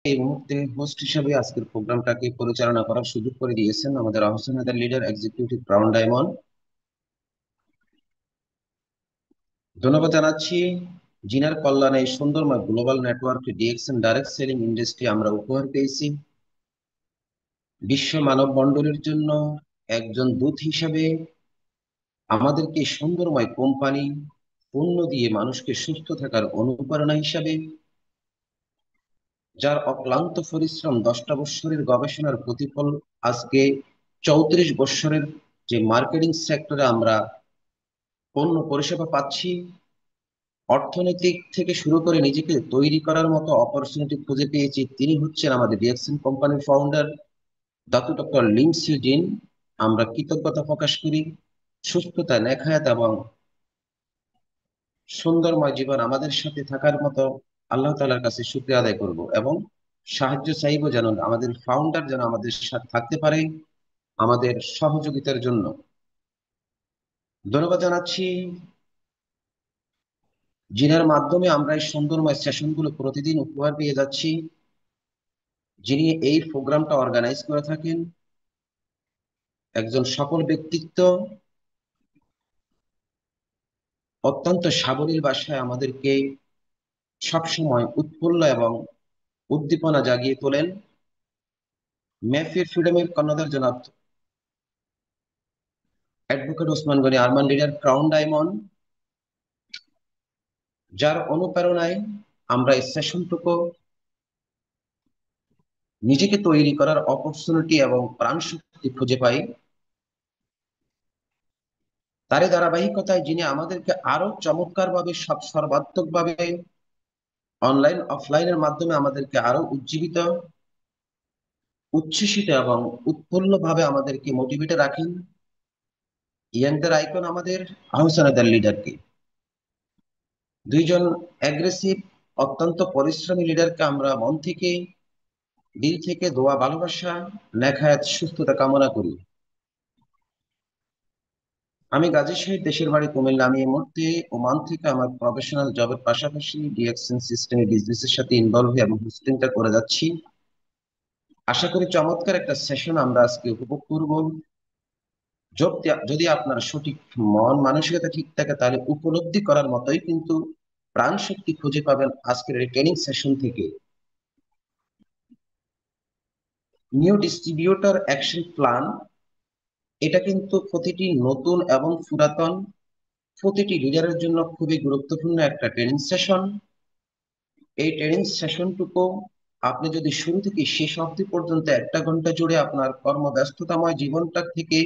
এই মুহূর্তে হোস্ট হিসেবে আজকের প্রোগ্রামটাকে পরিচালনা করার সুযোগ করে দিয়েছেন আমাদের Ahsan Haider leader executive crown diamond. ধন্যবাদ জানাচ্ছি জিনার কল্যাণে এই সুন্দরময় global network DXN direct selling industry আমরা উপহার পেয়েছি। বিশ্ব মানব মণ্ডলীর জন্য একজন দূত হিসেবে আমাদেরকে সুন্দরময় কোম্পানি পণ্য দিয়ে মানুষকে সুস্থ থাকার অনুপ্রেরণা হিসাবে, যার অক্লান্ত পরিশ্রম 10টা বছরের গবেষণার প্রতিফল আজকে 34 বছরের যে মার্কেটিং সেক্টরে আমরা পণ্য পরিষেবা পাচ্ছি, অর্থনৈতিক থেকে শুরু করে নিজেকে তৈরি করার মতো অপরচুনিটি খুঁজে পেয়েছি। তিনি হচ্ছেন আমাদের ডিএক্সএন কোম্পানির ফাউন্ডার দাতু ডক্টর লিম সিজিন। আমরা কৃতজ্ঞতা প্রকাশ করি। সুস্থতা, নেখায়াত এবং সুন্দরময় জীবন আমাদের সাথে থাকার মতো আল্লাহ তাআলার কাছে শুকরিয়া আদায় করব এবং সাহায্য চাইবো যেন আমাদের ফাউন্ডার যেন আমাদের সাথে থাকতে পারে আমাদের সহযোগিতার জন্য। ধন্যবাদ জানাচ্ছি যিনার মাধ্যমে আমরা এই সুন্দরময় সেশনগুলো প্রতিদিন উপহার পেয়ে যাচ্ছি। যিনি এই প্রোগ্রামটা অর্গানাইজ করে থাকেন, একজন সফল ব্যক্তিত্ব, অত্যন্ত সাবলীল ভাষায় আমাদেরকে সবসময় উৎফুল্ল এবং উদ্দীপনা জাগিয়ে তোলেন। মেফির ফ্রিডমের কর্ণধার জনাব advocate Osman Gani Arman leader crown diamond, যার অনুপ্রেরণায় আমরা এই সেশনটুকু নিজেকে তৈরি করার অপরচুনিটি এবং প্রাণশক্তি খুঁজে পাই। তারই ধারাবাহিকতায় যিনি আমাদেরকে আরো চমৎকার ভাবে সর্বাত্মক ভাবে অনলাইন অফলাইনের মাধ্যমে আমাদেরকে আরো উজ্জীবিত, উচ্ছ্বসিত এবং উৎফুল্ল ভাবে আমাদেরকে মোটিভেটে রাখেন। ইয়াংদের আইকন আমাদের আহসান লিডারকে, দুইজন অ্যাগ্রেসিভ অত্যন্ত পরিশ্রমী লিডারকে আমরা মন থেকে, দিল থেকে দোয়া, ভালোবাসা, নেখায়াত, সুস্থতা কামনা করি। আমি গাজী শহীদ, দেশের বাড়ি কুমিল্লা। আমি এই মুহূর্তে ওমান থেকে আমার প্রফেশনাল জবের পাশাপাশি ডিএক্সএন সিস্টেমে বিজনেসের সাথে ইনভলভ হয়ে এবং হোস্টিংটা করে যাচ্ছি। আশা করি চমৎকার একটা সেশন আমরা আজকে উপভোগ করব। যদি আপনার সঠিক মন মানসিকতা ঠিক থাকে তাহলে উপলব্ধি করার মতোই কিন্তু প্রাণ শক্তি খুঁজে পাবেন আজকের এই ট্রেনিং সেশন থেকে। নিউ ডিস্ট্রিবিউটর অ্যাকশন প্ল্যান, এটা কিন্তু প্রতিটি নতুন এবং পুরাতন প্রতিটি লিডারের জন্য খুবই গুরুত্বপূর্ণ একটা ট্রেনিং সেশন। এই ট্রেনিং সেশনটুকু আপনি যদি শুরু থেকে শেষ অবধি পর্যন্ত 1 ঘন্টা জুড়ে আপনার কর্মব্যস্ততাময় জীবনটা থেকে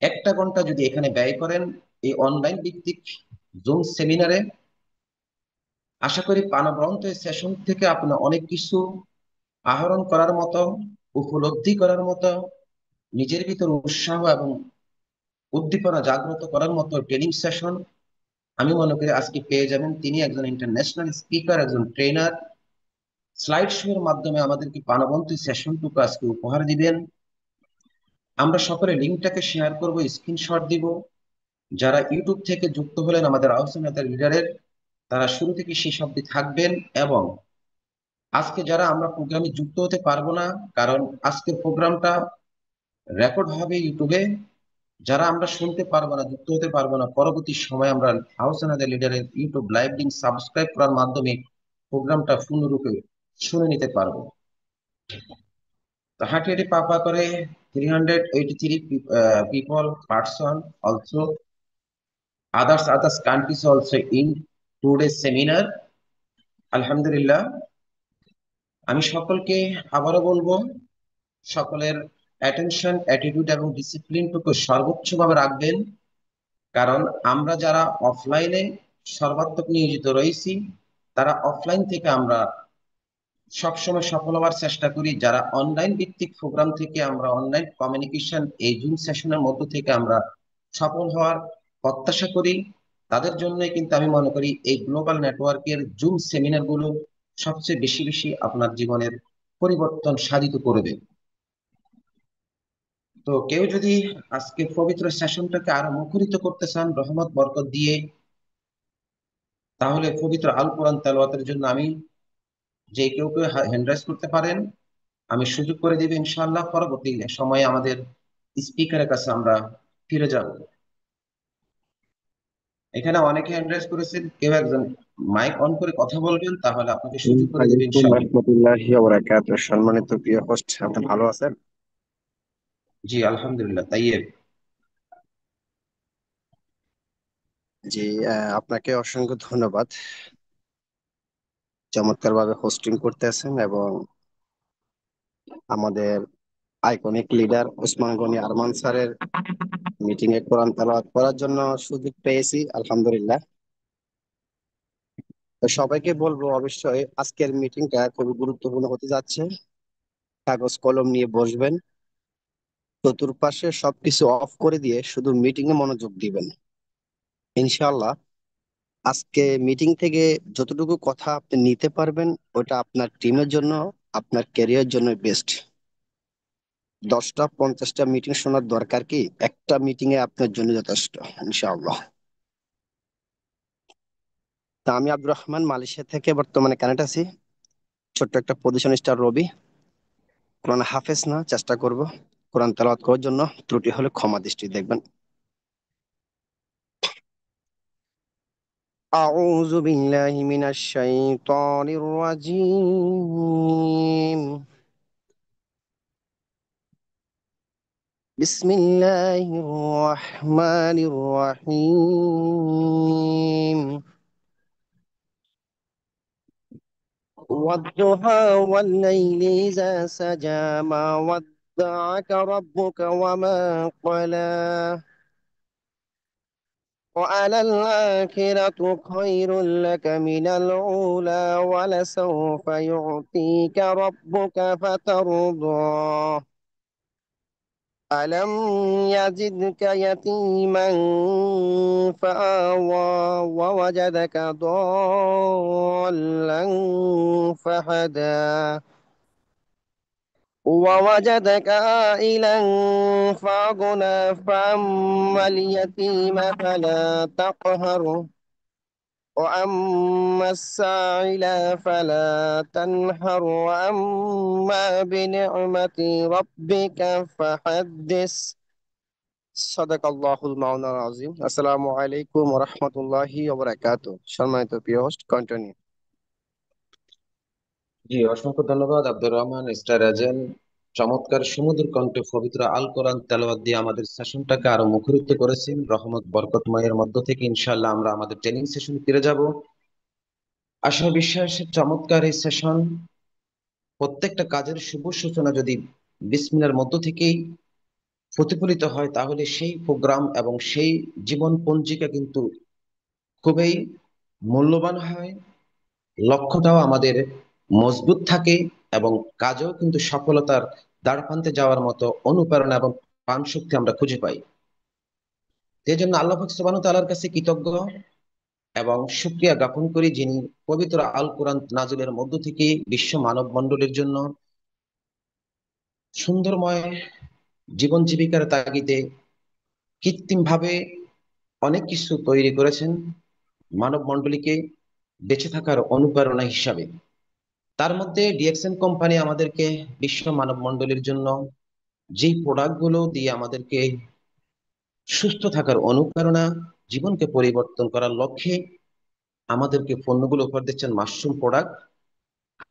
1 ঘন্টা যদি এখানে ব্যয় করেন এই অনলাইন ভিত্তিক জুম সেমিনারে, আশা করি প্রাণবন্ত এই সেশন থেকে আপনি অনেক কিছু আহরণ করার মতো, উপলব্ধি করার মতো, নিজের ভিতর উৎসাহ এবং উদ্দীপনা জাগ্রত করার মতো ট্রেনিং সেশন আমি মনে করি আজকে পেয়ে যাবেন। তিনি একজন ইন্টারন্যাশনাল স্পিকার, একজন ট্রেনার, স্লাইড শো এর মাধ্যমে আমাদেরকে প্রাণবন্ত সেশনটুকু আজকে উপহার দিবেন। আমরা সকলে লিঙ্কটাকে শেয়ার করব, স্ক্রিনশট দিব। যারা ইউটিউব থেকে যুক্ত হলেন আমাদের আহসান লিডারের, তারা শুরু থেকে শেষ অবধি থাকবেন। এবং আজকে যারা আমরা প্রোগ্রামে যুক্ত হতে পারবো না, কারণ আজকের প্রোগ্রামটা রেকর্ড হবে ইউটিউবে, যারা আমরা শুনতে পারবো না, যুক্ত হতে পারবো না, পরবর্তী সময় আমরা আহসান লিডারের ইউটিউব লাইভ লিঙ্ক সাবস্ক্রাইব করার মাধ্যমে প্রোগ্রামটা পূর্ণরূপে শুনে নিতে পারবো। তো হাঁটি হাঁটি পা পা করে 383 people person also others countries also in today's seminar. আলহামদুলিল্লাহ, আমি সকলকে আবারও বলবো সকলের অ্যাটেনশন, অ্যাটিটিউড এবং ডিসিপ্লিনটুকু সর্বোচ্চ ভাবে রাখবেন। কারণ আমরা যারা অফলাইনে সর্বাত্মক নিয়োজিত রয়েছি, তারা অফলাইন থেকে আমরা সবসময় সফল হওয়ার চেষ্টা করি। যারা অনলাইন ভিত্তিক প্রোগ্রাম থেকে আমরা অনলাইন কমিউনিকেশন এই জুম সেশনের মধ্য থেকে আমরা সফল হওয়ার প্রত্যাশা করি, তাদের জন্য কিন্তু আমি মনে করি এই গ্লোবাল নেটওয়ার্কের জুম সেমিনার গুলো সবচেয়ে বেশি বেশি আপনার জীবনের পরিবর্তন সাধিত করবে। তো কেউ যদি আজকে পবিত্র সেশনটাকে আরো মুখরিত করতে চান রহমত বরকত দিয়ে, তাহলে পবিত্র আল কোরআন তেলাওয়াতের জন্য আমি যে কেউ কেউ হ্যান্ড রাইজ করতে পারেন, আমি সুযোগ করে দিব ইনশাআল্লাহ। পরবর্তী সময়ে আমাদের স্পিকারের কাছে আমরা ফিরে যাব। এখানে অনেকে হ্যান্ড রাইজ করেছেন, কেউ একজন মাইক অন করে কথা বলবেন, তাহলে আপনাকে সুযোগ করে দিব আলাইকুম ইনশাআল্লাহ। রহমতুল্লাহি ওয়া বারাকাতুহু। সম্মানিত প্রিয় হোস্ট, আপনি ভালো আছেন? জি আলহামদুলিল্লাহ তাইয়েব। জি, আপনাকে অসংখ্য ধন্যবাদ। চমৎকার ভাবে হোস্টিং করতেছেন এবং আমাদের আইকনিক লিডার ওসমান গনি আরমান স্যারের মিটিং এ কোরআন তেলাওয়াত করার জন্য সুযোগ পেয়েছি, আলহামদুলিল্লাহ। তো সবাইকে বলবো, অবশ্যই আজকের মিটিংটা খুবই গুরুত্বপূর্ণ হতে যাচ্ছে। কাগজ কলম নিয়ে বসবেন, চতুর্পাশে সবকিছু অফ করে দিয়ে শুধু মিটিং এ মনোযোগ দিবেন। ইনশাআল্লাহ আজকে মিটিং থেকে যতটুকু কথা আপনি নিতে পারবেন, ওটা আপনার টিমের জন্য, আপনার ক্যারিয়ার জন্য বেস্ট। 10টা 50টা মিটিং শোনার দরকার কি? একটা মিটিং এ আপনার জন্য যথেষ্ট, ইনশাআল্লাহ। তা আমি আব্দুর রহমান, মালয়েশিয়া থেকে বর্তমানে কানেক্ট আছি। ছোট্ট একটা পজিশন স্টার রবি। কোরআন হাফেজ না, চেষ্টা করব কোরআন তেলাওয়াত করার জন্য। ত্রুটি হলে ক্ষমা দৃষ্টি দেখবেন। أعوذ بالله من الشيطان الرجيم. بسم الله الرحمن الرحيم. والضحى والليل إذا سجى ما ودعك ربك وما قلى وعلى الآخرة خير لك من الأولى ولسوف يعطيك ربك فترضى. ألم يجدك يتيما فآوى ووجدك ضالا فهدى ووجدك عائلا فأغنى فأما اليتيم فلا تقهر وأما السائل فلا تنهر وأما بنعمة ربك فحدث. صدق আল্লাহুল মাওলানা আজিম। আসসালামু আলাইকুম ওয়া রাহমাতুল্লাহি ওয়া বারাকাতুহু। সম্মানিত প্রিয় হোস্ট, কন্টিনিউ। জি অসংখ্য ধন্যবাদ আব্দুর রহমান স্টার এজেন্ট। চমৎকার সুমধুর কণ্ঠে পবিত্র আল কোরআন তেলাওয়াত দিয়ে আমাদের সেশনটাকে আরো মুখরিত করেছেন। রহমত বরকতময়ের মধ্য থেকে ইনশাআল্লাহ আমরা আমাদের ট্রেনিং সেশনে ফিরে যাব। আশা বিশ্বাসের চমৎকার এই সেশন, প্রত্যেকটা কাজের শুভ সূচনা যদি বিসমিল্লাহর মধ্য থেকেই প্রতিফলিত হয়, তাহলে সেই প্রোগ্রাম এবং সেই জীবন পঞ্জিকা কিন্তু খুবই মূল্যবান হয়। লক্ষ্যটাও আমাদের মজবুত থাকে এবং কাজেও কিন্তু সফলতার দ্বারপ্রান্তে যাওয়ার মতো অনুপ্রেরণা এবং প্রাণ শক্তি আমরা খুঁজে পাই। এই জন্য আল্লাহ পাক সুবহানাহু ওয়া তাআলার কাছে কৃতজ্ঞ এবং শুকরিয়া জ্ঞাপন করি, যিনি পবিত্র আল কোরআন নাজিলের মধ্য থেকে বিশ্ব মানব মণ্ডলীর জন্য সুন্দরময় জীবন জীবিকার তাগিদে কৃত্রিম ভাবে অনেক কিছু তৈরি করেছেন মানব মণ্ডলীকে বেঁচে থাকার অনুপ্রেরণা হিসাবে। তার মধ্যে ডিএক্সএন কোম্পানি আমাদেরকে বিশ্ব মানব মণ্ডলীর জন্য যেই প্রোডাক্ট গুলো দিয়ে আমাদেরকে সুস্থ থাকার অনুপ্রেরণা, জীবনকে পরিবর্তন করার লক্ষ্যে আমাদেরকে পণ্যগুলো উপহার দিচ্ছেন, মাশরুম প্রোডাক্ট।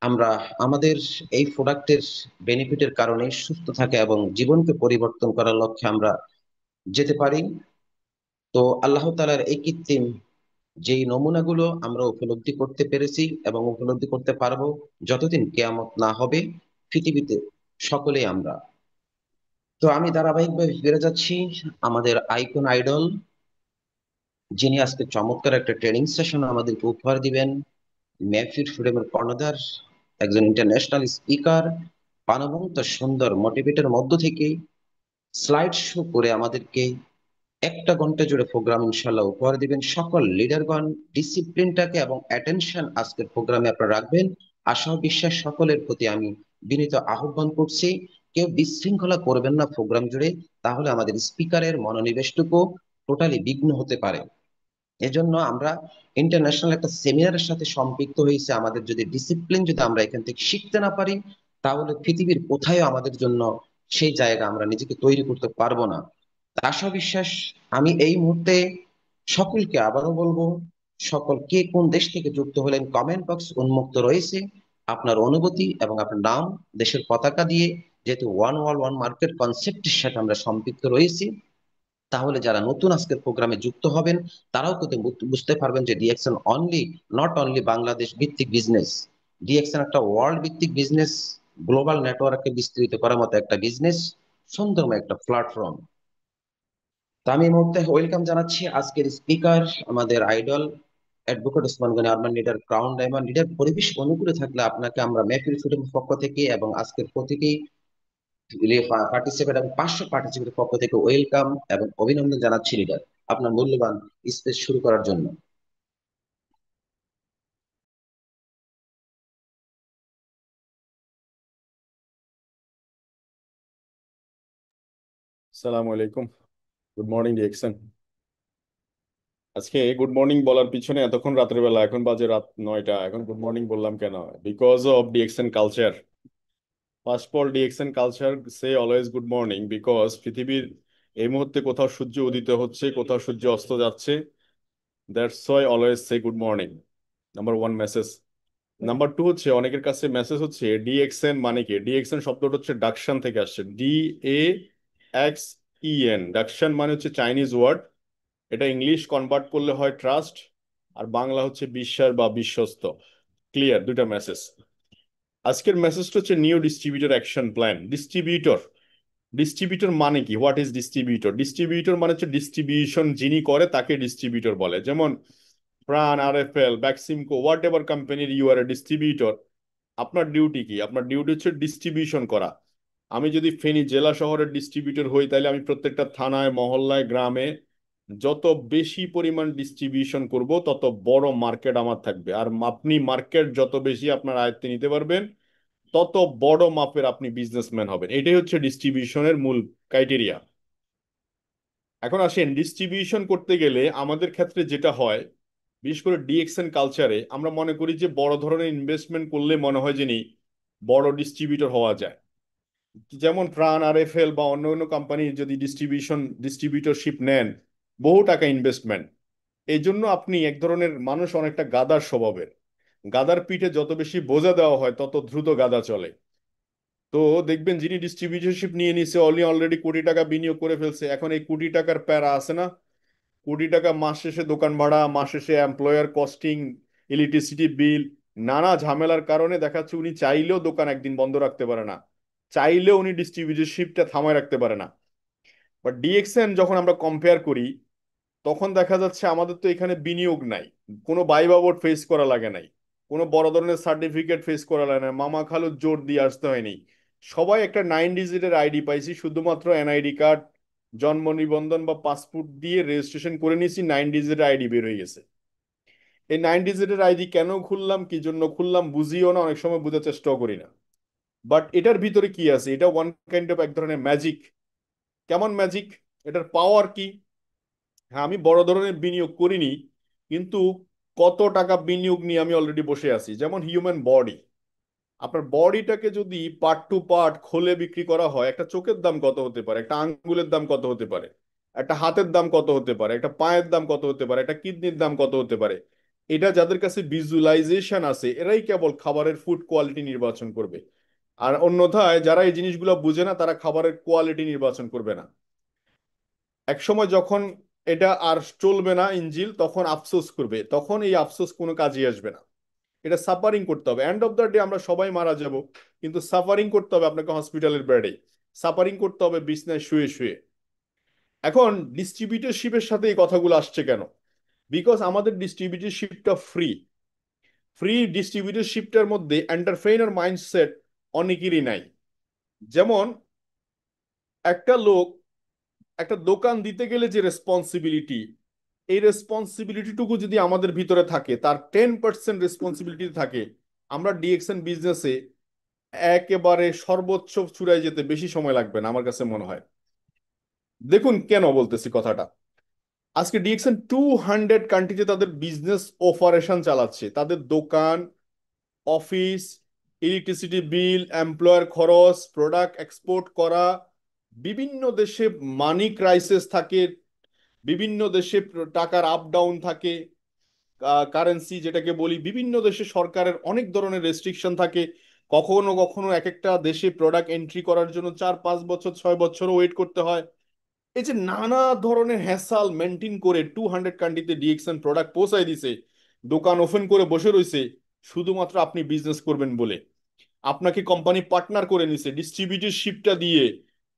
আমরা আমাদের এই প্রোডাক্টের বেনিফিটের কারণে সুস্থ থাকা এবং জীবনকে পরিবর্তন করার লক্ষ্যে আমরা যেতে পারি। তো আল্লাহ তাআলার এই কৃত্রিম যেই নমুনাগুলো আমরা উপলব্ধি করতে পেরেছি এবং উপলব্ধি করতে পারবো যতদিন কেয়ামত না হবে পৃথিবীতে, সকলেই আমরা। তো আমি ধারাবাহিকভাবে ফিরে যাচ্ছি আমাদের আইকন আইডল, যিনি আজকে চমৎকার একটা ট্রেনিং সেশন আমাদেরকে উপহার দিবেন। মেহফিল ফ্রিডমের কর্ণধার, একজন ইন্টারন্যাশনাল স্পিকার, প্রাণবন্ত সুন্দর মোটিভেটের মধ্য থেকে স্লাইড শো করে আমাদেরকে 1টা ঘন্টা জুড়ে প্রোগ্রাম ইনশাল্লাহ উপহার দিবেন। সকল লিডারগণ ডিসিপ্লিনটাকে এবং অ্যাটেনশন আজকের প্রোগ্রামে আপনারা রাখবেন। আশা ও বিশ্বাস সকলের প্রতি আমি বিনীত আহ্বান করছি, কেউ বিশৃঙ্খলা করবেন না প্রোগ্রাম জুড়ে, তাহলে আমাদের স্পিকারের মনোনিবেশটুকু টোটালি বিঘ্ন হতে পারে। এজন্য আমরা ইন্টারন্যাশনাল একটা সেমিনারের সাথে সম্পৃক্ত হয়েছে। আমাদের যদি ডিসিপ্লিন যদি আমরা এখান থেকে শিখতে না পারি, তাহলে পৃথিবীর কোথায় আমাদের জন্য সেই জায়গা আমরা নিজেকে তৈরি করতে পারবো না। তা আশা বিশ্বাস, আমি এই মুহূর্তে সকলকে আবারও বলবো, সকল কে কোন দেশ থেকে যুক্ত হলেন কমেন্ট বক্স উন্মুক্ত রয়েছে। আপনার অনুভূতি এবং আপনার নাম, দেশের পতাকা দিয়ে, যেহেতু ওয়ান ওয়ার্ল্ড ওয়ান মার্কেট কনসেপ্টের সাথে আমরা সম্পৃক্ত রয়েছি, তাহলে যারা নতুন আজকের প্রোগ্রামে যুক্ত হবেন তারাও কিন্তু বুঝতে পারবেন যে ডিএক্সএন নট অনলি বাংলাদেশ ভিত্তিক বিজনেস, ডিএক্সএন একটা ওয়ার্ল্ড ভিত্তিক বিজনেস, গ্লোবাল নেটওয়ার্ককে বিস্তৃত করার মতো একটা বিজনেস, সুন্দরময় একটা প্ল্যাটফর্ম। তো আমি এই মুহূর্তে ওয়েলকাম জানাচ্ছি আজকের স্পিকার, আমাদের idol advocate Osman Gani Arman leader, crown diamond leader. পরিবেশ অনুকূলে থাকলে আপনাকে আমরা মেহফিল ফ্রিডমের পক্ষ থেকে এবং আজকের প্রতীকী পার্টিসিপেট এবং 500 পার্টিসিপেটের পক্ষ থেকে ওয়েলকাম এবং অভিনন্দন জানাচ্ছি লিডার, আপনার মূল্যবান স্পেস শুরু করার জন্য। সালাম আলাইকুম। Good morning DXN. আজকে গুড মর্নিং বলার পিছনে এতক্ষণ রাতের বেলা, এখন বাজে রাত 9টা, এখন গুড মর্নিং বললাম কেন? Because of DXN culture. First of all DXN culture say always good morning, because পৃথিবীর এই মুহূর্তে কোথাও সূর্য উদিত হচ্ছে, কোথাও সূর্য অস্ত যাচ্ছে। That's why always say good morning. Number one message. Number two হচ্ছে, অনেকের কাছে মেসেজ হচ্ছে ডিএক্সএন মানে কি? ডিএক্সএন শব্দটা হচ্ছে ডাকশন থেকে আসছে, DAXEN। ডাকশন মানে হচ্ছে চাইনিজ ওয়ার্ড। এটা ইংলিশ কনভার্ট করলে হয় ট্রাস্ট, আর বাংলা হচ্ছে বিশ্বাস বা বিশ্বস্ত। ক্লিয়ার দুইটা মেসেজ। আজকের মেসেজটা হচ্ছে new distributor action plan. Distributor, distributor মানে কি? What is distributor? ডিস্ট্রিবিউটর মানে হচ্ছে ডিস্ট্রিবিউশন যিনি করে তাকে ডিস্ট্রিবিউটর বলে। যেমন প্রাণ, RFL, ব্যাক্সিমকো, হোয়াট এভার কোম্পানির ইউ আর এ ডিস্ট্রিবিউটর। আপনার ডিউটি কি? আপনার ডিউটি হচ্ছে ডিস্ট্রিবিউশন করা। আমি যদি ফেনী জেলা শহরের ডিস্ট্রিবিউটর হই, তাহলে আমি প্রত্যেকটা থানায়, মহল্লায়, গ্রামে যত বেশি পরিমাণ ডিস্ট্রিবিউশন করব, তত বড় মার্কেট আমার থাকবে। আর আপনি মার্কেট যত বেশি আপনার আয়ত্তে নিতে পারবেন, তত বড় মাপের আপনি বিজনেসম্যান হবেন। এটাই হচ্ছে ডিস্ট্রিবিউশনের মূল ক্রাইটেরিয়া। এখন আসেন, ডিস্ট্রিবিউশন করতে গেলে আমাদের ক্ষেত্রে যেটা হয়, বিশেষ করে ডিএক্সএন কালচারে আমরা মনে করি যে বড় ধরনের ইনভেস্টমেন্ট করলে মনে হয় যিনি বড় ডিস্ট্রিবিউটর হওয়া যায়। যেমন প্রাণ, RFL বা অন্য অন্য কোম্পানি যদি ডিস্ট্রিবিউটরশিপ নেন, বহু টাকা ইনভেস্টমেন্ট। এই জন্য আপনি এক ধরনের মানুষ, অনেকটা গাদার স্বভাবের। গাদার পিঠে যত বেশি বোঝা দেওয়া হয়, তত দ্রুত গাদা চলে। তো দেখবেন যিনি ডিস্ট্রিবিউটরশিপ নিয়ে নিছে, অলরেডি কোটি টাকা বিনিয়োগ করে ফেলছে, এখন এই কোটি টাকার প্যারা আছে না? কোটি টাকা মাস শেষে দোকান ভাড়া, মাস শেষে এমপ্লয়ার কস্টিং, ইলেকট্রিসিটি বিল, নানা ঝামেলার কারণে দেখা যাচ্ছে উনি চাইলেও দোকান একদিন বন্ধ রাখতে পারে না, চাইলেও উনি ডিস্ট্রিবিউটরশিপটা থামায় রাখতে পারে না। বাট ডিএক্সএন যখন আমরা কম্পেয়ার করি, তখন দেখা যাচ্ছে আমাদের তো এখানে বিনিয়োগ নাই, কোনো বাইবা বোর্ড ফেস করা লাগে নাই, কোনো বড় ধরনের সার্টিফিকেট ফেস করা লাগে না, মামা খালুর জোর দিয়ে আসতে হয়নি। সবাই একটা 9 ডিজিটের আইডি পাইছি, শুধুমাত্র এনআইডি কার্ড, জন্ম নিবন্ধন বা পাসপোর্ট দিয়ে রেজিস্ট্রেশন করে নিয়েছি, 9 ডিজিটের আইডি বের হয়ে গেছে। এই 9 ডিজিটের আইডি কেন খুললাম, কি জন্য খুললাম বুঝিও না, অনেক সময় বোঝার চেষ্টাও করি না। বাট এটার ভিতরে কি আছে? এটা ওয়ান কাইন্ড অফ এক ধরনের ম্যাজিক। কেমন ম্যাজিক? এটার পাওয়ার কি? হ্যাঁ, আমি বড় ধরনের বিনিয়োগ করিনি, কিন্তু কত টাকা বিনিয়োগ নিয়ে আমি অলরেডি বসে আছি। যেমন হিউম্যান বডি, আপনার বডিটাকে যদি পার্ট টু পার্ট খুলে বিক্রি করা হয়, একটা চোখের দাম কত হতে পারে, একটা আঙ্গুলের দাম কত হতে পারে, একটা হাতের দাম কত হতে পারে, একটা পায়ের দাম কত হতে পারে, একটা কিডনির দাম কত হতে পারে। এটা যাদের কাছে ভিজুয়ালাইজেশন আছে, এরাই কেবল খাবারের ফুড কোয়ালিটি নির্বাচন করবে। আর অন্যথায় যারা এই জিনিসগুলো বুঝে না, তারা খাবারের কোয়ালিটি নির্বাচন করবে না। এক সময় যখন এটা আর চলবে না ইঞ্জিল, তখন আফসোস করবে, তখন এই আফসোস কোনো কাজে আসবে না। এটা সাফারিং করতে হবে, এন্ড অফ দ্য ডে আমরা সবাই মারা যাব, কিন্তু সাফারিং করতে হবে আপনাকে হসপিটালের বেডে, সাফারিং করতে হবে বিছনায় শুয়ে শুয়ে। এখন ডিস্ট্রিবিউটরশিপের সাথে এই কথাগুলো আসছে কেন? বিকজ আমাদের ডিস্ট্রিবিউটরশিপটা ফ্রি। ফ্রি ডিস্ট্রিবিউটরশিপটার মধ্যে এন্টারপ্রেনার মাইন্ডসেট অনেকেরই নাই। যেমন একটা লোক একটা দোকান দিতে গেলে যে রেসপন্সিবিলিটি, এই রেসপন্সিবিলিটিটুকু যদি আমাদের ভিতরে থাকে, তার 10% রেসপন্সিবিলিটি থাকে, আমরা ডিএক্সএন বিজনেসে একেবারে সর্বোচ্চ চূড়ায় যেতে বেশি সময় লাগবে না আমার কাছে মনে হয়। দেখুন কেন বলতেছি কথাটা। আজকে ডিএক্সএন 200 কান্ট্রিতে তাদের বিজনেস অপারেশন চালাচ্ছে, তাদের দোকান, অফিস, ইলেকট্রিসিটি বিল, এমপ্লয়ার খরচ, প্রোডাক্ট এক্সপোর্ট করা, বিভিন্ন দেশে মানি ক্রাইসিস থাকে, বিভিন্ন দেশে টাকার আপ ডাউন থাকে, কারেন্সি যেটাকে বলি, বিভিন্ন দেশে সরকারের অনেক ধরনের রেস্ট্রিকশন থাকে, কখনো কখনো এক একটা দেশে প্রোডাক্ট এন্ট্রি করার জন্য 4-5 বছর 6 বছরও ওয়েট করতে হয়। এই যে নানা ধরনের হ্যাসাল মেনটেন করে 200 কান্ট্রিতে ডিএক্সএন প্রোডাক্ট পৌঁছায় দিছে, দোকান ওপেন করে বসে রয়েছে শুধুমাত্র আপনি বিজনেস করবেন বলে। আপনাকে কোম্পানি পার্টনার করে নিছে, ডিস্ট্রিবিউটরশিপটা দিয়ে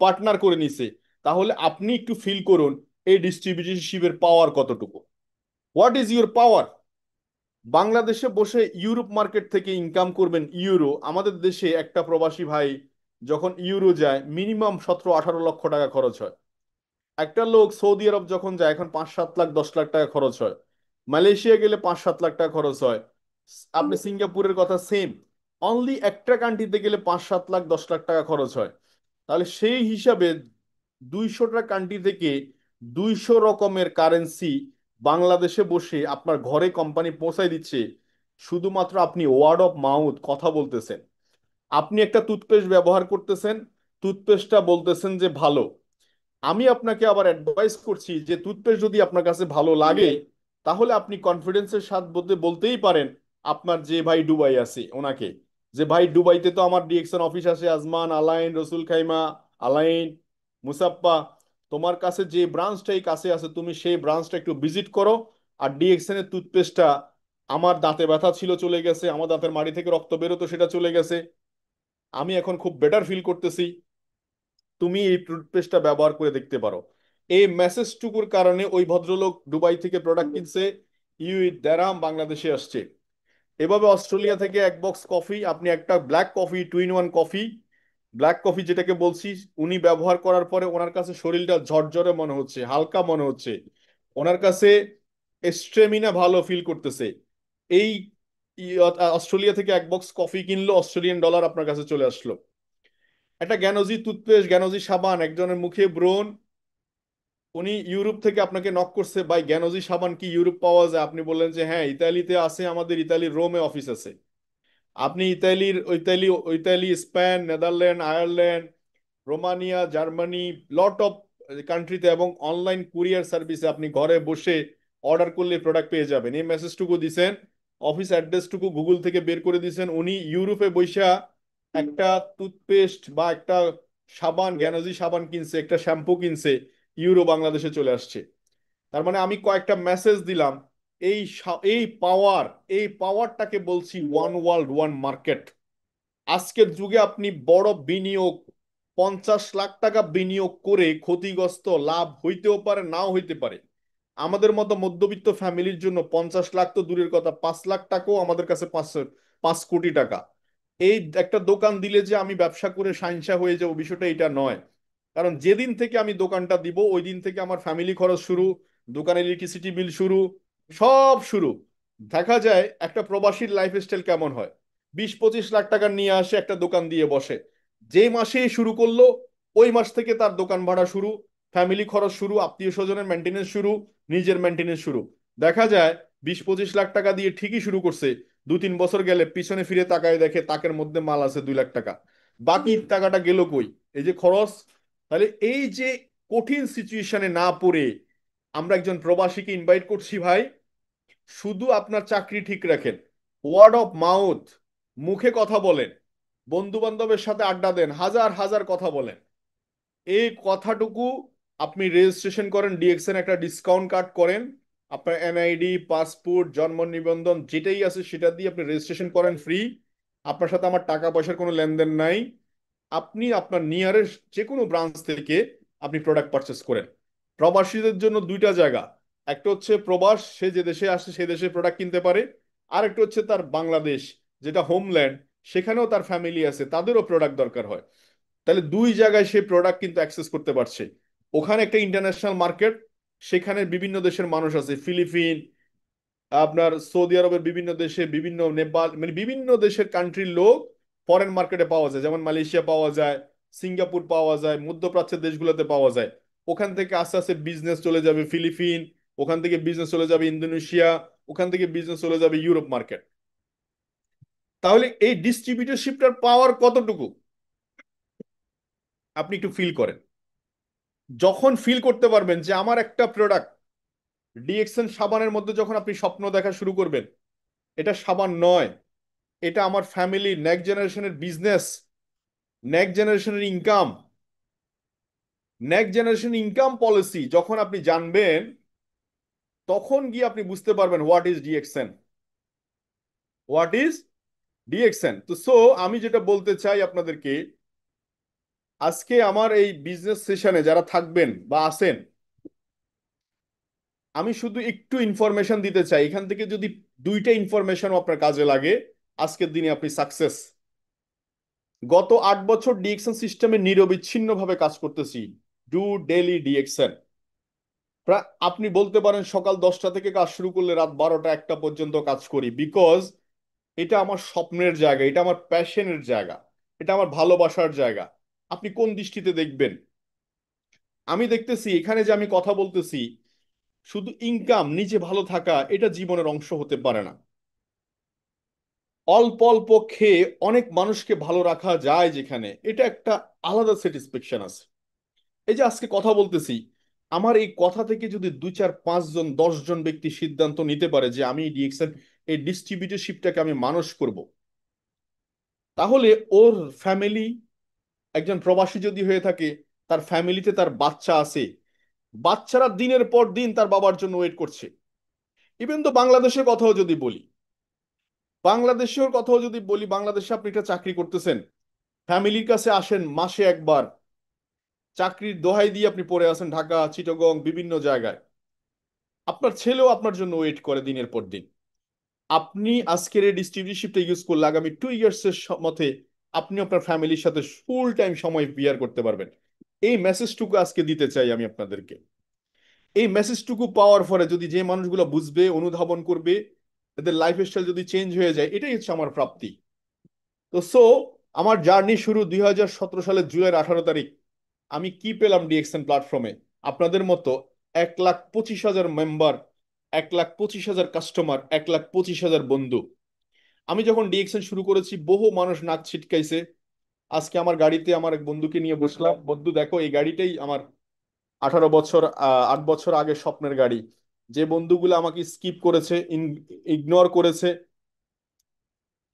পার্টনার করে নিছে। তাহলে আপনি একটু ফিল করুন এই ডিস্ট্রিবিউটরশিপের পাওয়ার কতটুকু। হোয়াট ইজ ইউর পাওয়ার? বাংলাদেশে বসে ইউরোপ মার্কেট থেকে ইনকাম করবেন ইউরো। আমাদের দেশে একটা প্রবাসী ভাই যখন ইউরো যায় মিনিমাম 17-18 লক্ষ টাকা খরচ হয়। একটা লোক সৌদি আরব যখন যায় এখন 5-7 লাখ 10 লাখ টাকা খরচ হয়। মালয়েশিয়া গেলে 5-7 লাখ টাকা খরচ হয়। আপনি সিঙ্গাপুরের কথা সেম, অনলি একটা কান্ট্রিতে গেলে 5-7 লাখ 10 লাখ টাকা খরচ হয়। তাহলে সেই হিসাবে 200টা কান্ট্রি থেকে 200 রকমের কারেন্সি বাংলাদেশে বসে আপনার ঘরে কোম্পানি পৌঁছায় দিচ্ছে, শুধুমাত্র আপনি ওয়ার্ড অফ মাউথ কথা বলতেছেন। আপনি একটা টুথপেস্ট ব্যবহার করতেছেন, টুথপেস্টটা বলতেছেন যে ভালো। আমি আপনাকে আবার অ্যাডভাইস করছি যে টুথপেস্ট যদি আপনার কাছে ভালো লাগে তাহলে আপনি কনফিডেন্সের সাথে বলতে বলতেই পারেন আপনার যে ভাই দুবাই আছে ওনাকে, যে ভাই দুবাইতে তো আমার ডিএক্সএন অফিস আছে, আজমান, আলাইন, রসুল খাইমা, আলাইন, মুসাপ্পা, তোমার কাছে যে ব্রাঞ্চটাই কাছে আছে তুমি সেই ব্রাঞ্চটা একটু ভিজিট করো। আর ডিএক্সএন এর টুথপেস্টটা, আমার দাঁতে ব্যথা ছিল চলে গেছে, আমার দাঁতের মাড়ি থেকে রক্ত বেরোতো সেটা চলে গেছে, আমি এখন খুব বেটার ফিল করতেছি, তুমি এই টুথপেস্টটা ব্যবহার করে দেখতে পারো। এই মেসেজটুকুর কারণে ওই ভদ্রলোক দুবাই থেকে প্রোডাক্ট কিনছে, দেড়হাম বাংলাদেশে আসছে। এভাবে অস্ট্রেলিয়া থেকে এক বক্স কফি, আপনি একটা black coffee, 2 in 1 coffee, black coffee যেটাকে বলছি, উনি ব্যবহার করার পরে ওনার কাছে শরীরটা ঝরঝরে মনে হচ্ছে, হালকা মনে হচ্ছে, ওনার কাছে স্টেমিনা ভালো ফিল করতেছে। এই অস্ট্রেলিয়া থেকে এক বক্স কফি কিনলো, অস্ট্রেলিয়ান ডলার আপনার কাছে চলে আসলো। একটা জ্ঞানজি টুথপেস্ট, জ্ঞানজি সাবান, একজনের মুখে ব্রণ, উনি ইউরোপ থেকে আপনাকে নক করছে, ভাই জ্ঞানজি সাবান কি ইউরোপ পাওয়া যায়? আপনি বললেন যে হ্যাঁ ইতালিতে আছে, আমাদের ইতালির রোমে অফিস আছে। আপনি Italy, Spain, Netherland, Ireland, Romania, Germany, lot of কান্ট্রিতে এবং অনলাইন কুরিয়ার সার্ভিসে আপনি ঘরে বসে অর্ডার করলে প্রোডাক্ট পেয়ে যাবেন। এই মেসেজটুকু দিছেন, অফিস অ্যাড্রেসটুকু গুগল থেকে বের করে দিছেন, উনি ইউরোপে বৈশা একটা টুথপেস্ট বা একটা সাবান, জ্ঞানজি সাবান কিনছে, একটা শ্যাম্পু কিনছে, ইউরো বাংলাদেশে চলে আসছে। তার মানে আমি কয়েকটা মেসেজ দিলাম। এই এই পাওয়ার, এই পাওয়ারটাকে বলছি ওয়ান ওয়ার্ল্ড ওয়ান মার্কেট। আজকের যুগে আপনি বড় বিনিয়োগ, 50 লাখ টাকা বিনিয়োগ করে ক্ষতিগ্রস্ত, লাভ হইতেও পারে নাও হইতে পারে। আমাদের মতো মধ্যবিত্ত ফ্যামিলির জন্য 50 লাখ তো দূরের কথা, 5 লাখ টাকাও আমাদের কাছে 5 কোটি টাকা। এই একটা দোকান দিলে যে আমি ব্যবসা করে সাইনসা হয়ে যাবো বিষয়টা এটা নয়। কারণ যেদিন থেকে আমি দোকানটা দিব ওই দিন থেকে আমার ফ্যামিলি খরচ শুরু, দোকানের ইলেকট্রিসিটি বিল শুরু, সব শুরু। দেখা যায় একটা প্রবাসীর লাইফস্টাইল কেমন হয়, 20-25 লাখ টাকা নিয়ে আসে একটা দোকান দিয়ে বসে, যে মাসে শুরু করলো ওই মাস থেকে তার দোকান ভাড়া শুরু, ফ্যামিলি খরচ শুরু, আত্মীয় স্বজনের মেনটেনেন্স শুরু, নিজের মেনটেনেন্স শুরু। দেখা যায় 20-25 লাখ টাকা দিয়ে ঠিকই শুরু করছে, 2-3 বছর গেলে পিছনে ফিরে তাকায় দেখে তাকের মধ্যে মাল আছে 2 লাখ টাকা, বাকি টাকাটা গেল কই? এই যে খরচ। তাহলে এই যে কঠিন সিচুয়েশনে না পড়ে আমরা একজন প্রবাসীকে ইনভাইট করছি, ভাই শুধু আপনার চাকরি ঠিক রাখেন, ওয়ার্ড অফ মাউথ, মুখে কথা বলেন, বন্ধু বান্ধবের সাথে আড্ডা দেন, হাজার হাজার কথা বলেন, এই কথাটুকু আপনি রেজিস্ট্রেশন করেন, ডিএক্সএন একটা ডিসকাউন্ট কার্ড করেন, আপনার এনআইডি, পাসপোর্ট, জন্ম নিবন্ধন যেটাই আছে সেটা দিয়ে আপনি রেজিস্ট্রেশন করেন ফ্রি। আপনার সাথে আমার টাকা পয়সার কোনো লেনদেন নাই। আপনি আপনার নিয়ারেস্ট যে কোনো ব্রাঞ্চ থেকে আপনি প্রোডাক্ট পারচেস করেন। প্রবাসীদের জন্য দুইটা জায়গা, একটা হচ্ছে প্রবাস, সে যে দেশে আসে সে দেশে প্রোডাক্ট কিনতে পারে, আর একটা হচ্ছে তার বাংলাদেশ যেটা হোমল্যান্ড, সেখানেও তার ফ্যামিলি আছে, তাদেরও প্রোডাক্ট দরকার হয়। তাহলে দুই জায়গায় সে প্রোডাক্ট কিন্তু অ্যাক্সেস করতে পারছে। ওখানে একটা ইন্টারন্যাশনাল মার্কেট, সেখানে বিভিন্ন দেশের মানুষ আছে, ফিলিপিন, আপনার সৌদি আরবের বিভিন্ন দেশে, বিভিন্ন নেপাল, মানে বিভিন্ন দেশের কান্ট্রির লোক ফরেন মার্কেটে পাওয়া যায়, যেমন মালয়েশিয়া পাওয়া যায়, সিঙ্গাপুর পাওয়া যায়, মধ্যপ্রাচ্যের দেশগুলোতে পাওয়া যায়। ওখান থেকে আস্তে আস্তে বিজনেস চলে যাবে ফিলিপিন, ওখান থেকে বিজনেস চলে যাবে ইন্দোনেশিয়া, ওখান থেকে বিজনেস চলে যাবে ইউরোপ মার্কেট। তাহলে এই ডিস্ট্রিবিউটরশিপটার পাওয়ার কতটুকু আপনি একটু ফিল করেন। যখন ফিল করতে পারবেন যে আমার একটা প্রোডাক্ট ডিএক্সএন সাবানের মধ্যে, যখন আপনি স্বপ্ন দেখা শুরু করবেন, এটা সাবান নয়, এটা আমার ফ্যামিলি নেক্সট জেনারেশনের বিজনেস, নেক্সট জেনারেশনের income, next generation income policy যখন আপনি জানবেন, তখন গিয়ে আপনি বুঝতে পারবেন what is DXN, what is DXN. তো আমি যেটা বলতে চাই আপনাদেরকে, আজকে আমার এই বিজনেস সেশনে যারা থাকবেন বা আসেন, আমি শুধু একটু ইনফরমেশন দিতে চাই। এখান থেকে যদি দুইটা ইনফরমেশন আপনার কাজে লাগে, আজকের দিনে আপনি সাকসেস। গত 8 বছর ডিএক্সএন সিস্টেমে নিরবিচ্ছিন্নভাবে কাজ করতেছি, ডু ডেইলি ডিএক্সএন। প্রায় আপনি বলতে পারেন সকাল 10টা থেকে কাজ শুরু করলে রাত 12টা 1টা পর্যন্ত কাজ করি, বিকজ এটা আমার স্বপ্নের জায়গা, এটা আমার প্যাশনের জায়গা, এটা আমার ভালোবাসার জায়গা। আপনি কোন দৃষ্টিতে দেখবেন? আমি দেখতেছি এখানে যে আমি কথা বলতেছি, শুধু ইনকাম নিজে ভালো থাকা এটা জীবনের অংশ হতে পারে না। অল্প অল্প খেয়ে অনেক মানুষকে ভালো রাখা যায় যেখানে, এটা একটা আলাদা স্যাটিসফ্যাকশন আছে। এই যে আজকে কথা বলতেছি, আমার এই কথা থেকে যদি 2 4 5 জন 10 জন ব্যক্তি সিদ্ধান্ত নিতে পারে যে আমি ডিএক্সএন এই ডিস্ট্রিবিউটরশিপটাকে আমি মানুষ করব, তাহলে ওর ফ্যামিলি, একজন প্রবাসী যদি হয়ে থাকে, তার ফ্যামিলিতে তার বাচ্চা আছে, বাচ্চারা দিনের পর দিন তার বাবার জন্য ওয়েট করছে। ইভেন তো বাংলাদেশের কথাও যদি বলি, বাংলাদেশে আপনি একটা চাকরি করতেছেন, ফ্যামিলির কাছে আসেন মাসে একবার, চাকরির দোহাই দিয়ে আপনি পড়ে আছেন ঢাকা, চিটাগং, বিভিন্ন জায়গায়, আপনার ছেলেও আপনার জন্য ওয়েট করে দিনের পর দিন। আপনি আজকের এই ডিস্ট্রিবিউশনশিপটা ইউজ করলে আগামী 2 ইয়ার্স এর মধ্যে আপনি আপনার ফ্যামিলির সাথে ফুল টাইম সময় বিয়ার করতে পারবেন। এই মেসেজটুকু আজকে দিতে চাই আমি আপনাদেরকে। এই মেসেজটুকু পাওয়ার পরে যদি যে মানুষগুলো বুঝবে, অনুধাবন করবে, এদের লাইফ স্টাইল যদি চেঞ্জ হয়ে যায়, এটাই হচ্ছে আমার প্রাপ্তি। তো আমার জার্নি শুরু 2017 সালের জুলাইয়ের 18 তারিখ। আমি কি পেলাম ডিএক্সএন প্ল্যাটফর্মে? আপনাদের মতো 1,25,000 মেম্বার, 1,25,000 কাস্টমার, 1,25,000 বন্ধু। আমি যখন ডিএক্সএন শুরু করেছি, বহু মানুষ নাক ছিটকাইছে। আজকে আমার গাড়িতে আমার এক বন্ধুকে নিয়ে বসলাম, বন্ধু দেখো এই গাড়িটাই আমার 18 বছর 8 বছর আগে স্বপ্নের গাড়ি। যে বন্ধুগুলো আমাকে স্কিপ করেছে, ইগনোর করেছে,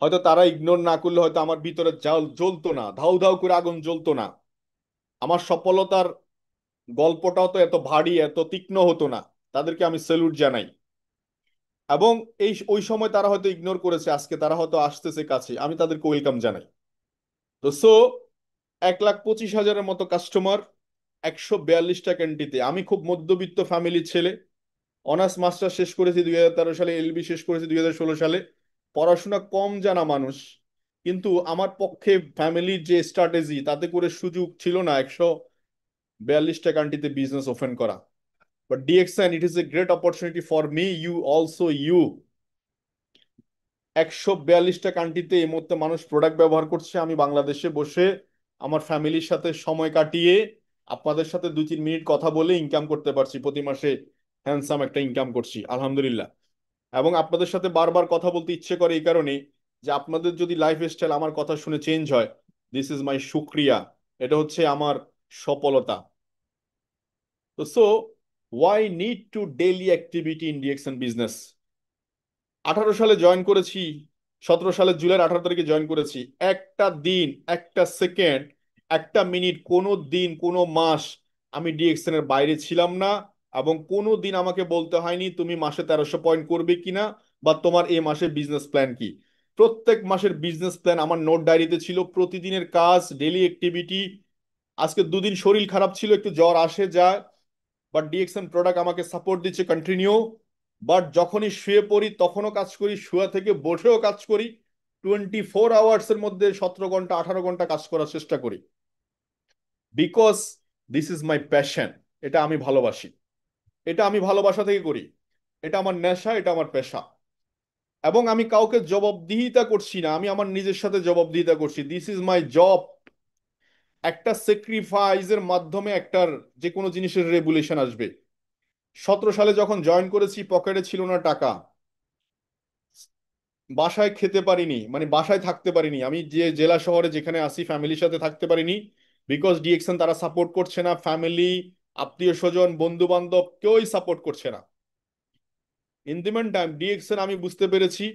হয়তো তারা ইগনোর না করলে হয়তো আমার ভিতরে জ্বলতো না, ধাউ ধাউ করে আগুন জ্বলতো না, আমার সফলতার গল্পটাও তো এত ভারী, এত তীক্ষ্ণ হতো না। তাদেরকে আমি স্যালুট জানাই। এবং ওই সময় তারা হয়তো ইগনোর করেছে, আজকে তারা হয়তো আসতেছে কাছে, আমি তাদেরকে ওয়েলকাম জানাই। তো 1,25,000-এর মতো কাস্টমার, 142টা ক্যান্টিতে। আমি খুব মধ্যবিত্ত ফ্যামিলির ছেলে, অনার্স মাস্টার শেষ করেছি 2013 সালে, এলবি শেষ করেছি 2016 সালে, পড়াশোনা কম জানা মানুষ। কিন্তু আমার পক্ষে ফ্যামিলির যে স্ট্র্যাটেজি, তাতে করে সুযোগ ছিল না 142টা কান্ট্রিতে বিজনেস ওপেন করা। But DXN, it is a great opportunity for me, you also, you. 142টা কান্ট্রিতে এই মুহূর্তে মানুষ প্রোডাক্ট ব্যবহার করছে। আমি বাংলাদেশে বসে আমার ফ্যামিলির সাথে সময় কাটিয়ে আপনাদের সাথে 2 3 মিনিট কথা বলে ইনকাম করতে পারছি, প্রতি মাসে হ্যান্ডসাম একটা ইনকাম করছি আলহামদুলিল্লাহ। এবং আপনাদের সাথে বারবার কথা বলতে ইচ্ছে করে এই কারণে যে আপনাদের যদি লাইফ স্টাইল আমার কথা শুনে চেঞ্জ হয়, দিস ইজ মাই শুক্রিয়া, এটা হচ্ছে আমার সফলতা। তো why need to daily activity in DXN business? 18 সালে জয়েন করেছি, 17 সালের জুলাইয়ের 18 তারিখে জয়েন করেছি। একটা দিন, একটা সেকেন্ড, একটা মিনিট, কোনো দিন, কোনো মাস আমি ডিএক্সএন এর বাইরে ছিলাম না। এবং কোনো দিন আমাকে বলতে হয়নি তুমি মাসে 1300 পয়েন্ট করবে কিনা, বা তোমার এই মাসের বিজনেস প্ল্যান কি। প্রত্যেক মাসের বিজনেস প্ল্যান আমার নোট ডায়েরিতে ছিল, প্রতিদিনের কাজ, ডেইলি অ্যাক্টিভিটি। আজকে 2 দিন শরীর খারাপ ছিল, একটু জ্বর আসে যায়, বাট ডিএক্সএন প্রোডাক্ট আমাকে সাপোর্ট দিচ্ছে কন্টিনিউ। বাট যখনই শুয়ে পড়ি তখনও কাজ করি, শুয়ে থেকে বসেও কাজ করি। 24 আওয়ার্স এর মধ্যে 17 ঘন্টা 18 ঘন্টা কাজ করার চেষ্টা করি, because this is my passion. এটা আমি ভালোবাসি, এটা আমি ভালোবাসা থেকে করি, এটা আমার নেশা, এটা আমার পেশা। এবং আমি কাউকে জবাবদিহিতা করছি না, আমি আমার নিজের সাথে জবাবদিহিতা করছি। This is my job. একটা স্যাক্রিফাইসের মাধ্যমে একটার যে কোনো জিনিসের রেগুলেশন আসবে। 17 সালে যখন জয়েন করেছি পকেটে ছিল না টাকা, বাসায় খেতে পারিনি, মানে বাসায় থাকতে পারিনি, আমি যে জেলা শহরে যেখানে আসি ফ্যামিলির সাথে থাকতে পারিনি, বিকজ ডিএক্সএন তারা সাপোর্ট করছে না, ফ্যামিলি, আত্মীয় স্বজন, বন্ধু বান্ধব কেউই সাপোর্ট করছে না। In the mean time DXN আমি বুঝতে পেরেছি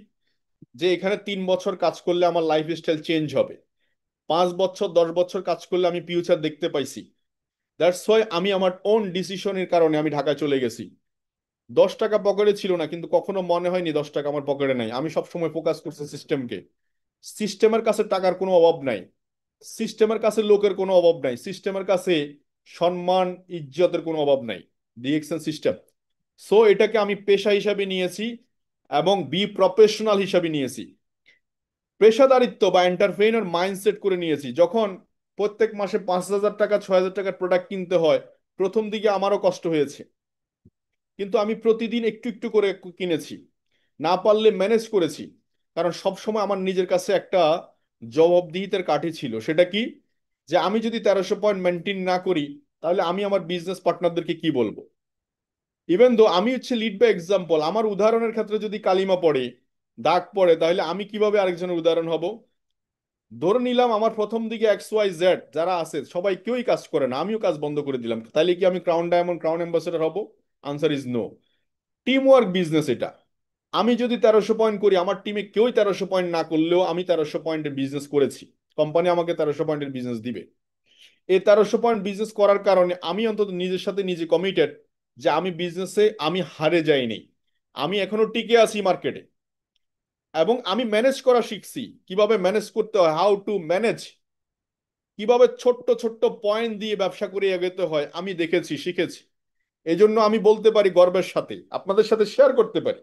যে এখানে 3 বছর কাজ করলে আমার লাইফ স্টাইল চেঞ্জ হবে, 5 বছর 10 বছর কাজ করলে আমি ফিউচার দেখতে পাইছি। দ্যাটস ওয়াই আমি আমার ওন ডিসিশনের কারণে আমি ঢাকায় চলে গেছি। 10 টাকা পকেটে ছিল না, কিন্তু কখনো মনে হয়নি 10 টাকা আমার পকেটে নাই। আমি সবসময় ফোকাস করছি সিস্টেমকে। সিস্টেমের কাছে টাকার কোনো অভাব নাই, সিস্টেমের কাছে লোকের কোনো অভাব নাই, সিস্টেমের কাছে সম্মান ইজ্জতের কোনো অভাব নাই। ডিএক্সএন সিস্টেম, সো এটাকে আমি পেশা হিসাবে নিয়েছি এবং বি প্রফেশনাল হিসাবে নিয়েছি, পেশাদারিত্ব বা এন্টারপ্রেনার মাইন্ডসেট করে নিয়েছি। যখন প্রত্যেক মাসে 5,000 টাকা 6,000 টাকার প্রোডাক্ট কিনতে হয়, প্রথম দিকে আমারও কষ্ট হয়েছে, কিন্তু আমি প্রতিদিন একটু একটু করে কিনেছি, না পারলে ম্যানেজ করেছি। কারণ সব সময় আমার নিজের কাছে একটা জবাবদিহিতার কাঠি ছিল, সেটা কি, যে আমি যদি 1300 পয়েন্ট মেনটেন না করি তাহলে আমি আমার বিজনেস পার্টনারদেরকে কি বলবো। ইভেন দো আমি হচ্ছে লিড বাই এক্সাম্পল, আমার উদাহরণের ক্ষেত্রে যদি কালিমা পড়ে, দাগ পড়ে, তাহলে আমি কিভাবে আরেকজনের উদাহরণ হব। ধরে নিলাম আমার প্রথম দিকে XYZ যারা আছে সবাই কেউই কাজ করে না, আমিও কাজ বন্ধ করে দিলাম, তাহলে কি আমি ক্রাউন ডায়মন্ড ক্রাউন অ্যাম্বাসেডর হব? Answer is no. Team work business এটা। আমি যদি 1300 পয়েন্ট করি, আমার টিমে কেউই 1300 পয়েন্ট না করলেও আমি 1300 পয়েন্টের বিজনেস করেছি, কোম্পানি আমাকে 1300 পয়েন্টের বিজনেস দিবে। এই 1300 পয়েন্ট বিজনেস করার কারণে আমি অন্তত নিজের সাথে নিজে কমিটেড যে আমি বিজনেসে আমি হারে যাইনি, আমি এখনো টিকে আছি মার্কেটে, এবং আমি ম্যানেজ করা শিখছি, কিভাবে ম্যানেজ করতে হয়, হাউ টু ম্যানেজ, কিভাবে ছোট্ট ছোট্ট পয়েন্ট দিয়ে ব্যবসা করে এগোতে হয় আমি দেখেছি, শিখেছি। এই জন্য আমি বলতে পারি গর্বের সাথে, আপনাদের সাথে শেয়ার করতে পারি,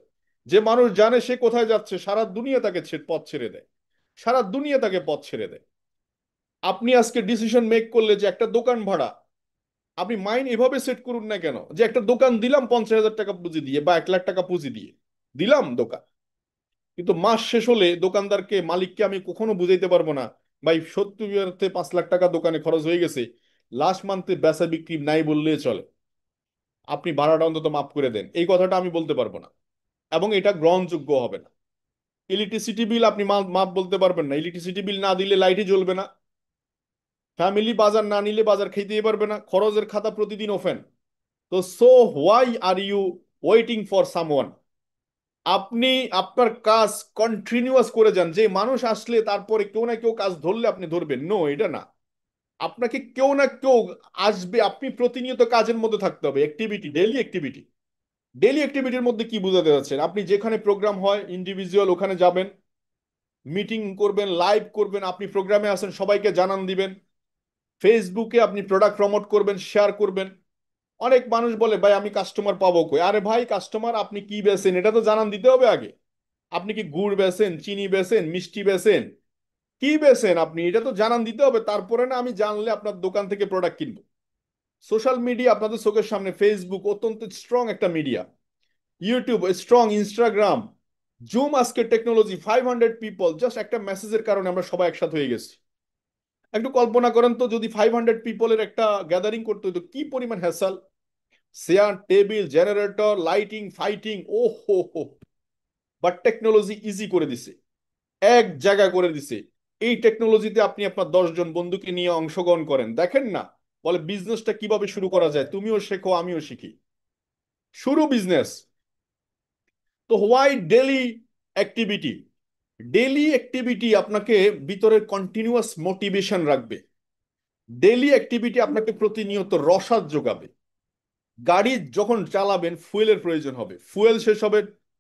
যে মানুষ জানে সে কোথায় যাচ্ছে, সারা দুনিয়া তাকে পথ ছেড়ে দেয়, সারা দুনিয়া তাকে পথ ছেড়ে দেয়। আপনি আজকে ডিসিশন মেক করলে যে একটা দোকান ভাড়া, আপনি মাইন্ড এভাবে সেট করুন না কেন যে একটা দোকান দিলাম 50,000 টাকা পুঁজি দিয়ে বা 1 লাখ টাকা পুঁজি দিয়ে দিলাম দোকান, কিন্তু মাস শেষ হলে দোকানদারকে মালিককে আমি কখনো বুঝাইতে পারবো না, ভাই সত্যি অর্থে 5 লাখ টাকা দোকানে খরচ হয়ে গেছে, লাস্ট মান্থে বেচা বিক্রি নাই বললে চলে, আপনি ভাড়াটা অন্তত মাফ করে দেন, এই কথাটা আমি বলতে পারবো না, এবং এটা গ্রহণযোগ্য হবে না। ইলেকট্রিসিটি বিল আপনি মাপ বলতে পারবেন না, ইলেকট্রিসিটি বিল না দিলে লাইটই জ্বলবে না, ফ্যামিলি বাজার না নিলে বাজার খেতেই পারবে না, খরচের খাতা প্রতিদিন ওপেন। তো so why are you waiting for someone? আপনি আপনার কাজ কন্টিনিউয়াস করে যান, যে মানুষ আসলে তারপরে কেউ না কেউ কাজ ধরলে আপনি ধরবেন, নো এটা না, আপনাকে কেউ না কেউ আসবে, আপনি প্রতিনিয়ত কাজের মধ্যে থাকতে হবে, অ্যাক্টিভিটি, ডেইলি অ্যাক্টিভিটি। ডেইলি অ্যাক্টিভিটির মধ্যে কি বোঝাতে যাচ্ছেন, আপনি যেখানে প্রোগ্রাম হয় ইন্ডিভিজুয়াল ওখানে যাবেন, মিটিং করবেন, লাইভ করবেন, আপনি প্রোগ্রামে আসেন সবাইকে জানান দিবেন, ফেসবুকে আপনি প্রোডাক্ট প্রমোট করবেন, শেয়ার করবেন। অনেক মানুষ বলে ভাই আমি কাস্টমার পাবো কই, আরে ভাই কাস্টমার আপনি কি বেচেন এটা তো জানান দিতে হবে আগে। আপনি কি গুড় বেচেন, চিনি বেচেন, মিষ্টি বেচেন, কি বেচেন আপনি এটা তো জানান দিতে হবে, তারপরে না আমি জানলে আপনার দোকান থেকে প্রোডাক্ট কিনবো। সোশ্যাল মিডিয়া আপনাদের চোখের সামনে, ফেসবুক অত্যন্ত স্ট্রং একটা media, YouTube strong, Instagram, zoom, আজকের টেকনোলজি, 500 পিপল, জাস্ট একটা মেসেজের কারণে আমরা সবাই একসাথে হয়ে গেছি। একটু কল্পনা করেন তো যদি 500 পিপলের একটা গ্যাদারিং করতে হতো কি পরিমাণ hassle, chair table generator lighting fighting, ও হো হো। বাট টেকনোলজি ইজি করে দিছে, এক জায়গা করে দিছে। এই টেকনোলজিতে আপনি আপনার 10 জন বন্ধুকে নিয়ে অংশগ্রহণ করেন, দেখেন না, বলে বিজনেসটা কিভাবে শুরু করা যায়, তুমিও শেখো আমিও শিখি, শুরু বিজনেস। তো why daily activity, daily activity আপনাকে ভিতরে কন্টিনিউয়াস মোটিভেশন রাখবে, ডেলি অ্যাক্টিভিটি আপনাকে প্রতিনিয়ত রসাদ যোগাবে। গাড়ি যখন চালাবেন ফুয়েলের প্রয়োজন হবে, ফুয়েল শেষ হবে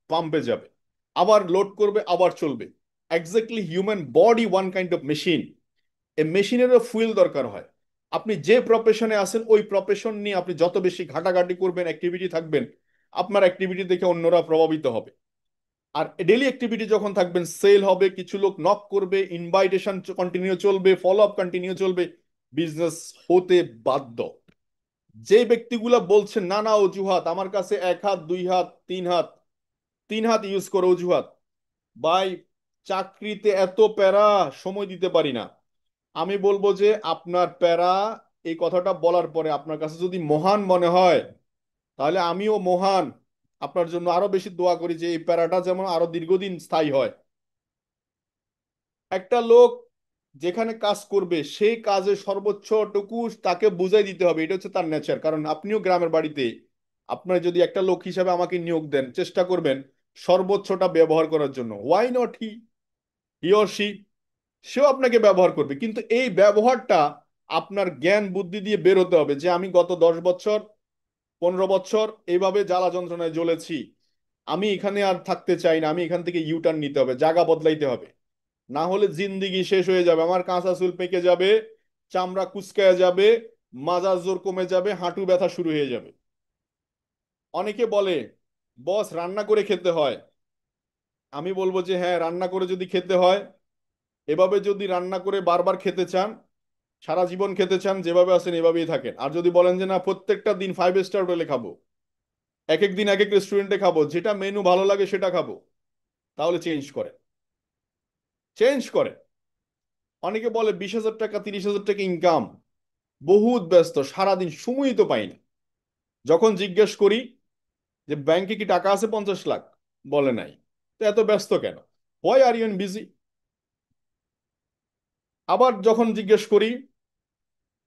পাম্পে যাবে, আবার লোড করবে আবার চলবে। Exactly human body one kind of machine, এই মেশিনেরও ফুয়েল দরকার হয়। আপনি যে প্রফেশনে আছেন ওই প্রফেশন নিয়ে আপনি যত বেশি ঘাটাঘাটি করবেন, অ্যাক্টিভিটি থাকবেন, আপনার অ্যাক্টিভিটি দেখে অন্যরা প্রভাবিত হবে। আর ডেলি অ্যাক্টিভিটি যখন থাকবেন, সেল হবে, কিছু লোক নক করবে, ইনভাইটেশন কন্টিনিউ চলবে, ফলো আপ কন্টিনিউ চলবে, বিজনেস হতে বাধ্য। যে ব্যক্তিগুলা বলছেন না না অজুহাত, আমার কাছে 1 হাত 2 হাত 3 হাত, 3 হাত ইউজ করে অজুহাত, ভাই চাকরিতে এত প্যারা, সময় দিতে পারি না। আমি বলবো যে আপনার প্যারা, এই কথাটা বলার পরে আপনার কাছে যদি মহান মনে হয়, তাহলে আমিও মহান আপনার জন্য আরো বেশি দোয়া করি যে এই প্যারাটা যেমন আরো দীর্ঘদিন স্থায়ী হয়। একটা লোক যেখানে কাজ করবে সেই কাজে সর্বোচ্চটুকু তাকে বুঝাই দিতে হবে, এটা হচ্ছে তার নেচার। কারণ আপনিও গ্রামের বাড়িতে আপনার যদি একটা লোক হিসাবে আমাকে নিয়োগ দেন, চেষ্টা করবেন সর্বোচ্চটা ব্যবহার করার জন্য। Why not he or she, সেও আপনাকে ব্যবহার করবে, কিন্তু এই ব্যবহারটা আপনার জ্ঞান বুদ্ধি দিয়ে বের হতে হবে যে আমি গত 10 বছর 15 বছর এইভাবে জ্বালা যন্ত্রণায় জ্বলেছি, আমি এখানে আর থাকতে চাই না, আমি এখান থেকে ইউটার্ন নিতে হবে, জায়গা বদলাইতে হবে। না হলে জিন্দিগি শেষ হয়ে যাবে, আমার কাঁচা চুল পেকে যাবে, চামড়া কুচকায় যাবে, মাজার জোর কমে যাবে, হাঁটু ব্যথা শুরু হয়ে যাবে। অনেকে বলে বস রান্না করে খেতে হয়। আমি বলবো যে হ্যাঁ, রান্না করে যদি খেতে হয়, এভাবে যদি রান্না করে বারবার খেতে চান, সারা জীবন খেতে চান, যেভাবে আছেন এভাবেই থাকেন। আর যদি বলেন যে না প্রত্যেকটা দিন 5 স্টার হোটেলে খাবো, এক এক দিন এক এক রেস্টুরেন্টে খাবো, যেটা মেনু ভালো লাগে সেটা খাবো, তাহলে চেঞ্জ করে, চেঞ্জ করে। অনেকে বলে 20,000 টাকা 30,000 টাকা ইনকাম, বহুত ব্যস্ত, সারাদিন সময়ই তো পাই না। যখন জিজ্ঞেস করি যে ব্যাংকে কি টাকা আছে 50 লাখ, বলে নাই। তো এত ব্যস্ত কেন, হোয়াই আর ইউ বিজি? আবার যখন জিজ্ঞেস করি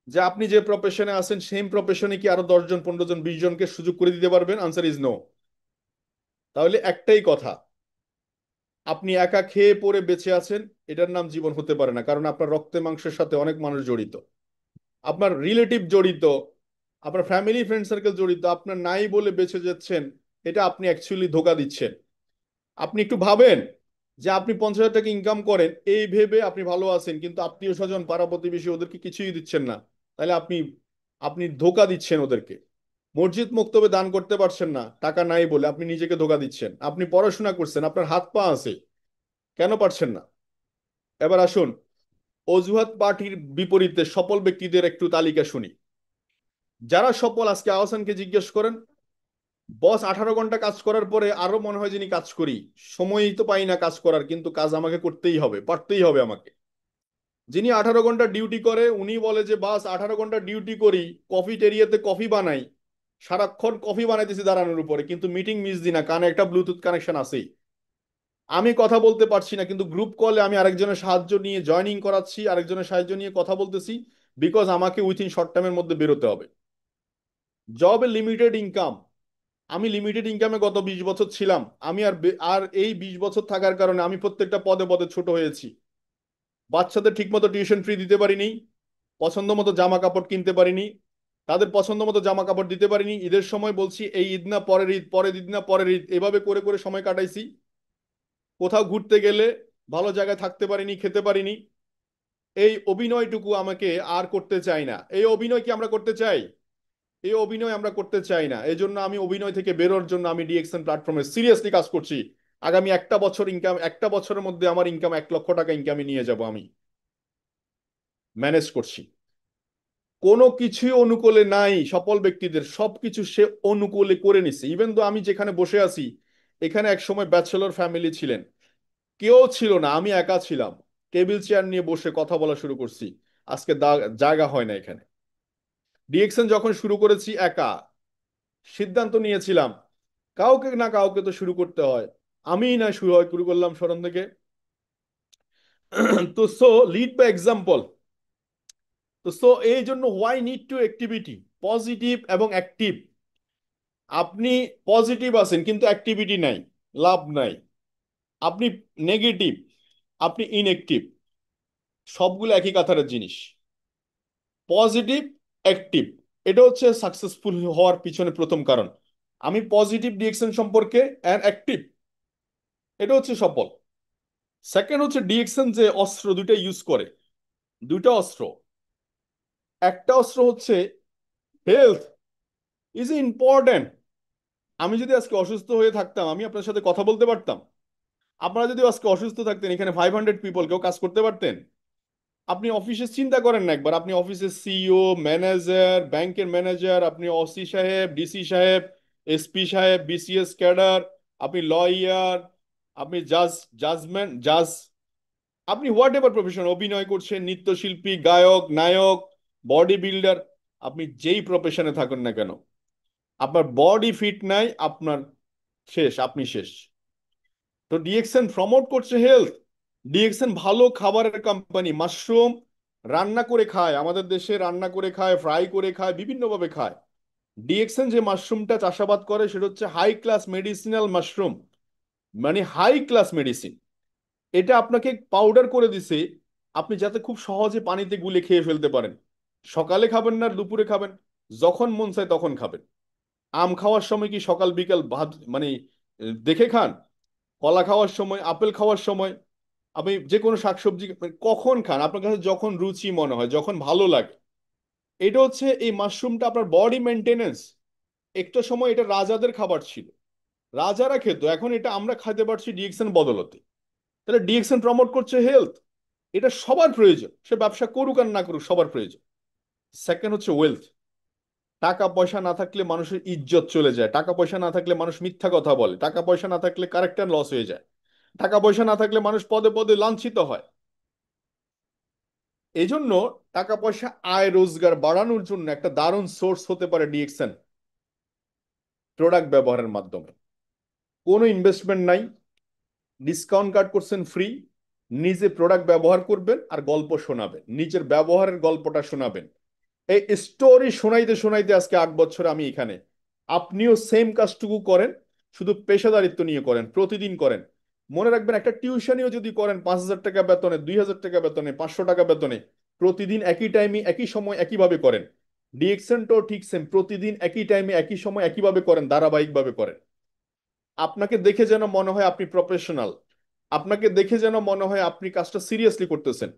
যে আপনি যে প্রফেশনে আছেন সেম প্রফেশনে কি আরো 10 জন 15 জন 20 জনকে সুযোগ করে দিতে পারবেন, আনসার ইজ নো। তাহলে একটাই কথা, আপনি একা খেয়ে পরে বেঁচে আছেন, এটার নাম জীবন হতে পারে না। কারণ আপনার রক্তে মাংসের সাথে অনেক মানুষ জড়িত, আপনার রিলেটিভ জড়িত, আপনার ফ্যামিলি ফ্রেন্ড সার্কেল জড়িত। আপনার নাই বলে বেঁচে যাচ্ছেন, এটা আপনি অ্যাকচুয়ালি ধোকা দিচ্ছেন। আপনি একটু ভাবেন যে আপনি 50,000 টাকা ইনকাম করেন, এই ভেবে আপনি ভালো আছেন, কিন্তু আত্মীয় স্বজন পাড়া প্রতিবেশী ওদেরকে কিছুই দিচ্ছেন না, তাহলে আপনি আপনি ধোকা দিচ্ছেন ওদেরকে। মসজিদ মক্তবে দান করতে পারছেন না টাকা নাই বলে, আপনি নিজেকে ধোকা দিচ্ছেন। আপনি পড়াশোনা করছেন, আপনার হাত পা আছে, কেন পারছেন না? এবার আসুন অজুহাত পার্টির বিপরীতে সফল ব্যক্তিদের একটু তালিকা শুনি। যারা সফল, আজকে আহসানকে জিজ্ঞেস করেন, বস 18 ঘন্টা কাজ করার পরে আরো মনে হয় যিনি কাজ করি, সময়ই তো পাই না কাজ করার, কিন্তু কাজ আমাকে করতেই হবে, পারতেই হবে আমাকে। যিনি 18 ঘন্টা ডিউটি করে উনি বলে যে বাস 18 ঘন্টা ডিউটি করি, কফি টেরিয়াতে কফি বানাই, সারাক্ষণ কফি বানাইতেছি দাঁড়ানোর উপরে, কিন্তু মিটিং মিস দিই না, কানে একটা ব্লুটুথ কানেকশন আছেই। আমি কথা বলতে পারছি না, কিন্তু গ্রুপ কলে আমি আরেকজনের সাহায্য নিয়ে জয়েনিং করাচ্ছি, আরেকজনের সাহায্য নিয়ে কথা বলতেছি, বিকজ আমাকে উইথিন শর্ট টাইমের মধ্যে বেরোতে হবে। জবে লিমিটেড ইনকাম, আমি লিমিটেড ইনকামে গত 20 বছর ছিলাম। আমি আর এই 20 বছর থাকার কারণে আমি প্রত্যেকটা পদে পদে ছোট হয়েছি। বাচ্চাদের ঠিকমতো টিউশন ফ্রি দিতে পারিনি, পছন্দ মতো জামা কাপড় কিনতে পারিনি, তাদের পছন্দ মতো জামা কাপড় দিতে পারিনি। ঈদের সময় বলছি এই ঈদ না পরের ঈদ, পরের ঈদ না পরের ঈদ, এভাবে করে করে সময় কাটাইছি। কোথাও ঘুরতে গেলে ভালো জায়গায় থাকতে পারিনি, খেতে পারিনি। এই অভিনয়টুকু আমাকে আর করতে চাই না। এই অভিনয় কি আমরা করতে চাই? এই অভিনয় আমরা করতে চাই না। এই জন্য আমি অভিনয় থেকে বেরোর জন্য আমি ডিএক্সএন প্ল্যাটফর্মে সিরিয়াসলি কাজ করছি। আগামী একটা বছরের মধ্যে আমার ইনকাম 1 লক্ষ টাকা ইনকামে নিয়ে যাব, আমি ম্যানেজ করছি। কোনো কিছুই অনুকূলে নাই, সফল ব্যক্তিদের সবকিছু সে অনুকূলে করে নিছে। ইভেন তো আমি যেখানে বসে আছি, এখানে একসময় ব্যাচেলর ফ্যামিলি ছিলেন, কেউ ছিল না, আমি একা ছিলাম, টেবিল চেয়ার নিয়ে বসে কথা বলা শুরু করছি। আজকে জায়গা হয় না এখানে। ডিএক্সএন যখন শুরু করেছি একা, সিদ্ধান্ত নিয়েছিলাম কাউকে না কাউকে তো শুরু করতে হয়, আমি না শুরু করলাম স্মরণ থেকে। তো সো লিড বাই এক্সাম্পল। তো সো এই জন্য why need to activity, positive এবং অ্যাক্টিভ। আপনি পজিটিভ আছেন কিন্তু অ্যাক্টিভিটি নাই, লাভ নাই। আপনি নেগেটিভ, আপনি ইনঅ্যাক্টিভ, সবগুলো একই কাতারের জিনিস। পজিটিভ, অ্যাক্টিভ, এটা হচ্ছে সাকসেসফুল হওয়ার পিছনে প্রথম কারণ। আমি পজিটিভ ডিরেকশন সম্পর্কে অ্যান্ড অ্যাক্টিভ, এটা হচ্ছে সফল। সেকেন্ড হচ্ছে ডিরেকশন যে অস্ত্র দুইটা ইউজ করে, দুইটা অস্ত্র। একটা অস্ত্র হচ্ছে হেলথ ইজ ইম্পর্টেন্ট। আমি যদি আজকে অসুস্থ হয়ে থাকতাম, আমি আপনার সাথে কথা বলতে পারতাম? আপনারা যদি আজকে অসুস্থ থাকতেন, এখানে 500 পিপল কেউ কাজ করতে পারতেন? আপনি অফিসে চিন্তা করেন না একবার, আপনি অফিসের সিইও, ম্যানেজার, ব্যাংকের ম্যানেজার, আপনি ওসি সাহেব, ডিসি সাহেব, এসপি সাহেব, বিসিএস ক্যাডার, আপনি লয়ার, আপনি জাজ, আপনি হোয়াট এভার প্রফেশন, অভিনয় করছেন, নৃত্যশিল্পী, গায়ক, নায়ক, বডি বিল্ডার, আপনি যেই প্রফেশনে থাকুন না কেন, আপনার বডি ফিট নাই, আপনার শেষ, আপনি শেষ। তো ডিএক্সএন প্রমোট করছে হেলথ। ডিএক্সএন ভালো খাবারের কোম্পানি, মাশরুম রান্না করে খায়, আমাদের দেশে রান্না করে খায়, ফ্রাই করে খায়, বিভিন্নভাবে খায়। ডিএক্সএন যে মাশরুমটা চাষাবাদ করে সেটা হচ্ছে হাই ক্লাস মেডিসিনাল মাশরুম, মানে হাই ক্লাস মেডিসিন। এটা আপনাকে পাউডার করে দিছে, আপনি যাতে খুব সহজে পানিতে গুলে খেয়ে ফেলতে পারেন। সকালে খাবেন না দুপুরে খাবেন, যখন মন চায় তখন খাবেন। আম খাওয়ার সময় কি সকাল বিকাল ভাত মানে দেখে খান? কলা খাওয়ার সময়, আপেল খাওয়ার সময়, আপনি যে কোনো শাকসবজি কখন খান? আপনার কাছে যখন রুচি মনে হয়, যখন ভালো লাগে। এটা হচ্ছে এই মাশরুমটা আপনার বডি মেনটেনেন্স। একটা সময় এটা রাজাদের খাবার ছিল, রাজারা খেত, এখন এটা আমরা খাইতে পারছি ডিএক্সএন বদলতে। তাহলে ডিএক্সএন প্রমোট করছে হেলথ। এটা সবার প্রয়োজন, সে ব্যবসা করুক আর না করুক, সবার প্রয়োজন। সেকেন্ড হচ্ছে ওয়েলথ। টাকা পয়সা না থাকলে মানুষের ইজ্জত চলে যায়, টাকা পয়সা না থাকলে মানুষ মিথ্যা কথা বলে, টাকা পয়সা না থাকলে ক্যারেক্টার লস হয়ে যায়, টাকা পয়সা না থাকলে মানুষ পদে পদে লাঞ্ছিত হয়। এই জন্য টাকা পয়সা আয় রোজগার বাড়ানোর জন্য একটা দারুণ সোর্স হতে পারে ডিএক্সএন, প্রোডাক্ট ব্যবহারের মাধ্যমে। কোনো ইনভেস্টমেন্ট নাই, ডিসকাউন্ট কার্ড করছেন ফ্রি, নিজে প্রোডাক্ট ব্যবহার করবেন আর গল্প শোনাবেন, নিজের ব্যবহারের গল্পটা শোনাবেন। এই স্টোরি শোনাইতে শোনাইতে আজকে 8 বছর আমি এখানে। আপনিও সেম কাজটুকু করেন, শুধু পেশাদারিত্ব নিয়ে করেন, প্রতিদিন করেন। মনে রাখবেন, একটা টিউশনিও যদি করেন 5,000 টাকা বেতনে, 2,000 টাকা বেতনে, 500 টাকা বেতনে, প্রতিদিন একই টাইমে একই সময় একইভাবে করেন। ডিএক্সেনটাও ঠিক সেম, প্রতিদিন একই টাইমে একই সময় একইভাবে করেন, ধারাবাহিকভাবে করেন। আপনাকে দেখে যেন মনে হয় আপনি প্রফেশনাল, আপনাকে দেখে যেন মনে হয় আপনি কাজটা সিরিয়াসলি করতেছেন।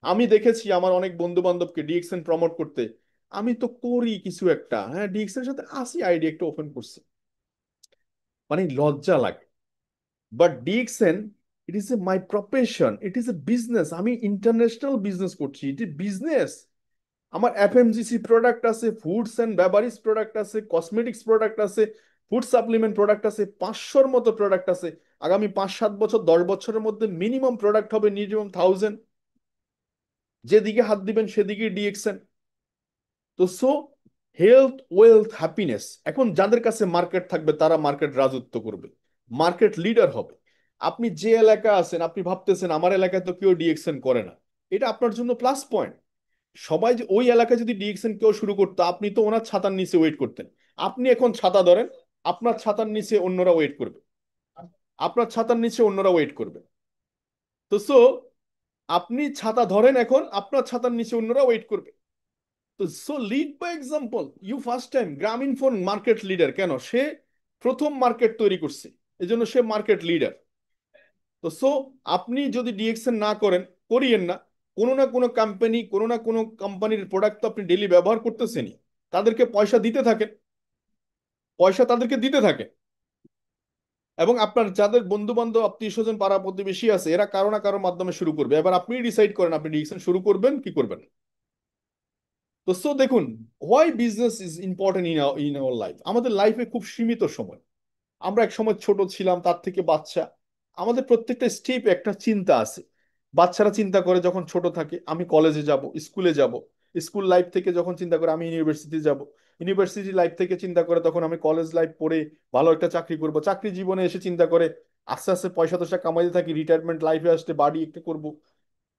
আমি দেখেছি আমার অনেক বন্ধু বান্ধবকে ডিএক্সএন প্রমোট করতে, আমি তো করি কিছু একটা, হ্যাঁ ডিএক্সএন এর সাথে আসি, আইডি একটা ওপেন করছে, মানে লজ্জা লাগে। But DXN, it is A my profession, it is A business, আমি ইন্টারন্যাশনাল বিজনেস করছি, ইট ইজ বিজনেস। আমার এফএমজিসি প্রোডাক্ট আছে, ফুডস এন্ড বেভারেজ প্রোডাক্ট আছে, কসমেটিক্স প্রোডাক্ট আছে, ফুড সাপ্লিমেন্ট প্রোডাক্ট আছে, 500-র মতো প্রোডাক্ট আছে। আগামী 5-7 বছর, 10 বছরের মধ্যে মিনিমাম প্রোডাক্ট হবে মিনিমাম 1000। যেদিকে হাত দিবেন সেদিকে ডিএক্সএন। তো সো হেলথ, ওয়েলথ, হ্যাপিনেস, এখন যাদের কাছে মার্কেট থাকবে তারা মার্কেট রাজত্ব করবে, মার্কেট লিডার হবে। আপনি যে এলাকা আছেন, আপনি ভাবতেছেন আমার এলাকায় তো কেউ ডিএক্সএন করে না, এটা আপনার জন্য প্লাস পয়েন্ট। সবাই যে ওই এলাকায় যদি ডিএক্সএন কেউ শুরু করতো, আপনি তো ওনার ছাতার নিচে ওয়েট করতেন। আপনি এখন ছাতা ধরেন, আপনার ছাতার নিচে অন্যরা ওয়েট করবে, আপনার ছাতার নিচে অন্যরা ওয়েট করবে। তো সো আপনি ছাতা ধরেন, এখন আপনার ছাতার নিচে অন্যরা ওয়েট করবে। তো so lead by example. You first time Grameen phone market leader, কেন? সে প্রথম মার্কেট তৈরি করছে, এজন্য সে মার্কেট লিডার। তো সো আপনি যদি ডিএক্সএন না করেন, করিয়েন না, কোনো না কোনো কোম্পানি, কোনো না কোনো কোম্পানির প্রোডাক্ট তো আপনি ডেলি ব্যবহার করতেছেনই, তাদেরকে পয়সা দিতে থাকেন, পয়সা তাদেরকে দিতে থাকেন। এবং আপনার যাদের বন্ধু বান্ধব, আত্মীয় স্বজন, পাড়া প্রতিবেশী আছে, এরা কারো না কারোর মাধ্যমে শুরু করবে। এবার আপনি ডিসাইড করেন আপনি ডিএক্সএন শুরু করবেন কি করবেন। তো সো দেখুন, why business is important in our life. আমাদের লাইফে খুব সীমিত সময়, আমরা এক সময় ছোট ছিলাম, তার থেকে বাচ্চা, আমাদের প্রত্যেকটা স্টেপে একটা চিন্তা আছে। বাচ্চারা চিন্তা করে যখন ছোট থাকে আমি কলেজে যাব, স্কুলে যাব, স্কুল লাইফ থেকে যখন চিন্তা করে আমি ইউনিভার্সিটি যাব, ইউনিভার্সিটি লাইফ থেকে চিন্তা করে তখন আমি কলেজ লাইফ পড়ে ভালো একটা চাকরি করব, চাকরি জীবনে এসে চিন্তা করে আস্তে আস্তে পয়সা টয়সা কামাইতে থাকি, রিটায়ারমেন্ট লাইফে আসতে বাড়ি একটা করব।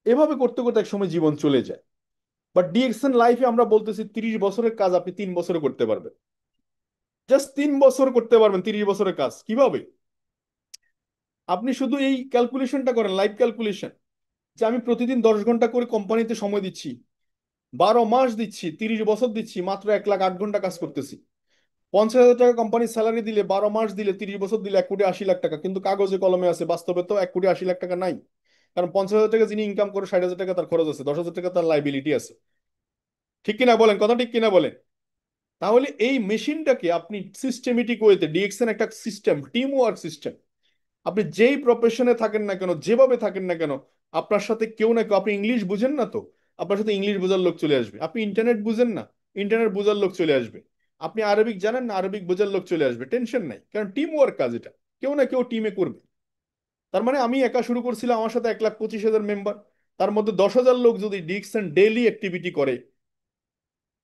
এভাবে করতে করতে এক সময় জীবন চলে যায়। বাট ডিএক্সএন লাইফে আমরা বলতেছি 30 বছরের কাজ আপনি 3 বছরে করতে পারবেন, জাস্ট 3 বছর করতে পারবেন 30 বছরের কাজ। কিভাবে? আপনি শুধু এই ক্যালকুলেশনটা করেন, লাইফ ক্যালকুলেশন, যে আমি প্রতিদিন 10 ঘন্টা করে কোম্পানিতে সময় দিচ্ছি, 12 মাস দিচ্ছি, 30 বছর দিচ্ছি, মাত্র 1,08,000 কাজ করতেছি। 50,000 টাকা কোম্পানির স্যালারি দিলে, 12 মাস দিলে, 30 বছর দিলে 1,80,00,000 টাকা, কিন্তু কাগজে কলমে আছে, বাস্তবে তো 1,80,00,000 টাকা নাই। কারণ 50,000 টাকা যিনি ইনকাম করে, 60,000 টাকা তার খরচ আছে, 10,000 টাকা তার লাইবিলিটি আছে। ঠিক কিনা বলেন, কথা ঠিক কিনা বলেন? তাহলে এই মেশিনটাকে আপনি সিস্টেমেটিক ওয়েতে, ডিএক্সএন একটা সিস্টেম, টিম ওয়ার্ক সিস্টেম। আপনি যেই প্রফেশনে থাকেন না কেন, যেভাবে থাকেন না কেন, আপনার সাথে কেউ না কেউ, আপনি ইংলিশ বুঝেন না তো আপনার সাথে ইংলিশ বোঝার লোক চলে আসবে। আপনি ইন্টারনেট বুঝেন না, ইন্টারনেট বোঝার লোক চলে আসবে। আপনি আরবিক জানেন না, আরবিক বোঝার লোক চলে আসবে। টেনশন নাই, কারণ টিম ওয়ার্ক কাজ এটা, কেউ না কেউ টিমে করবে। তার মানে আমি একা শুরু করছিলাম, আমার সাথে 1,25,000 মেম্বার, তার মধ্যে 10,000 লোক যদি ডিকশন ডেইলি অ্যাক্টিভিটি করে,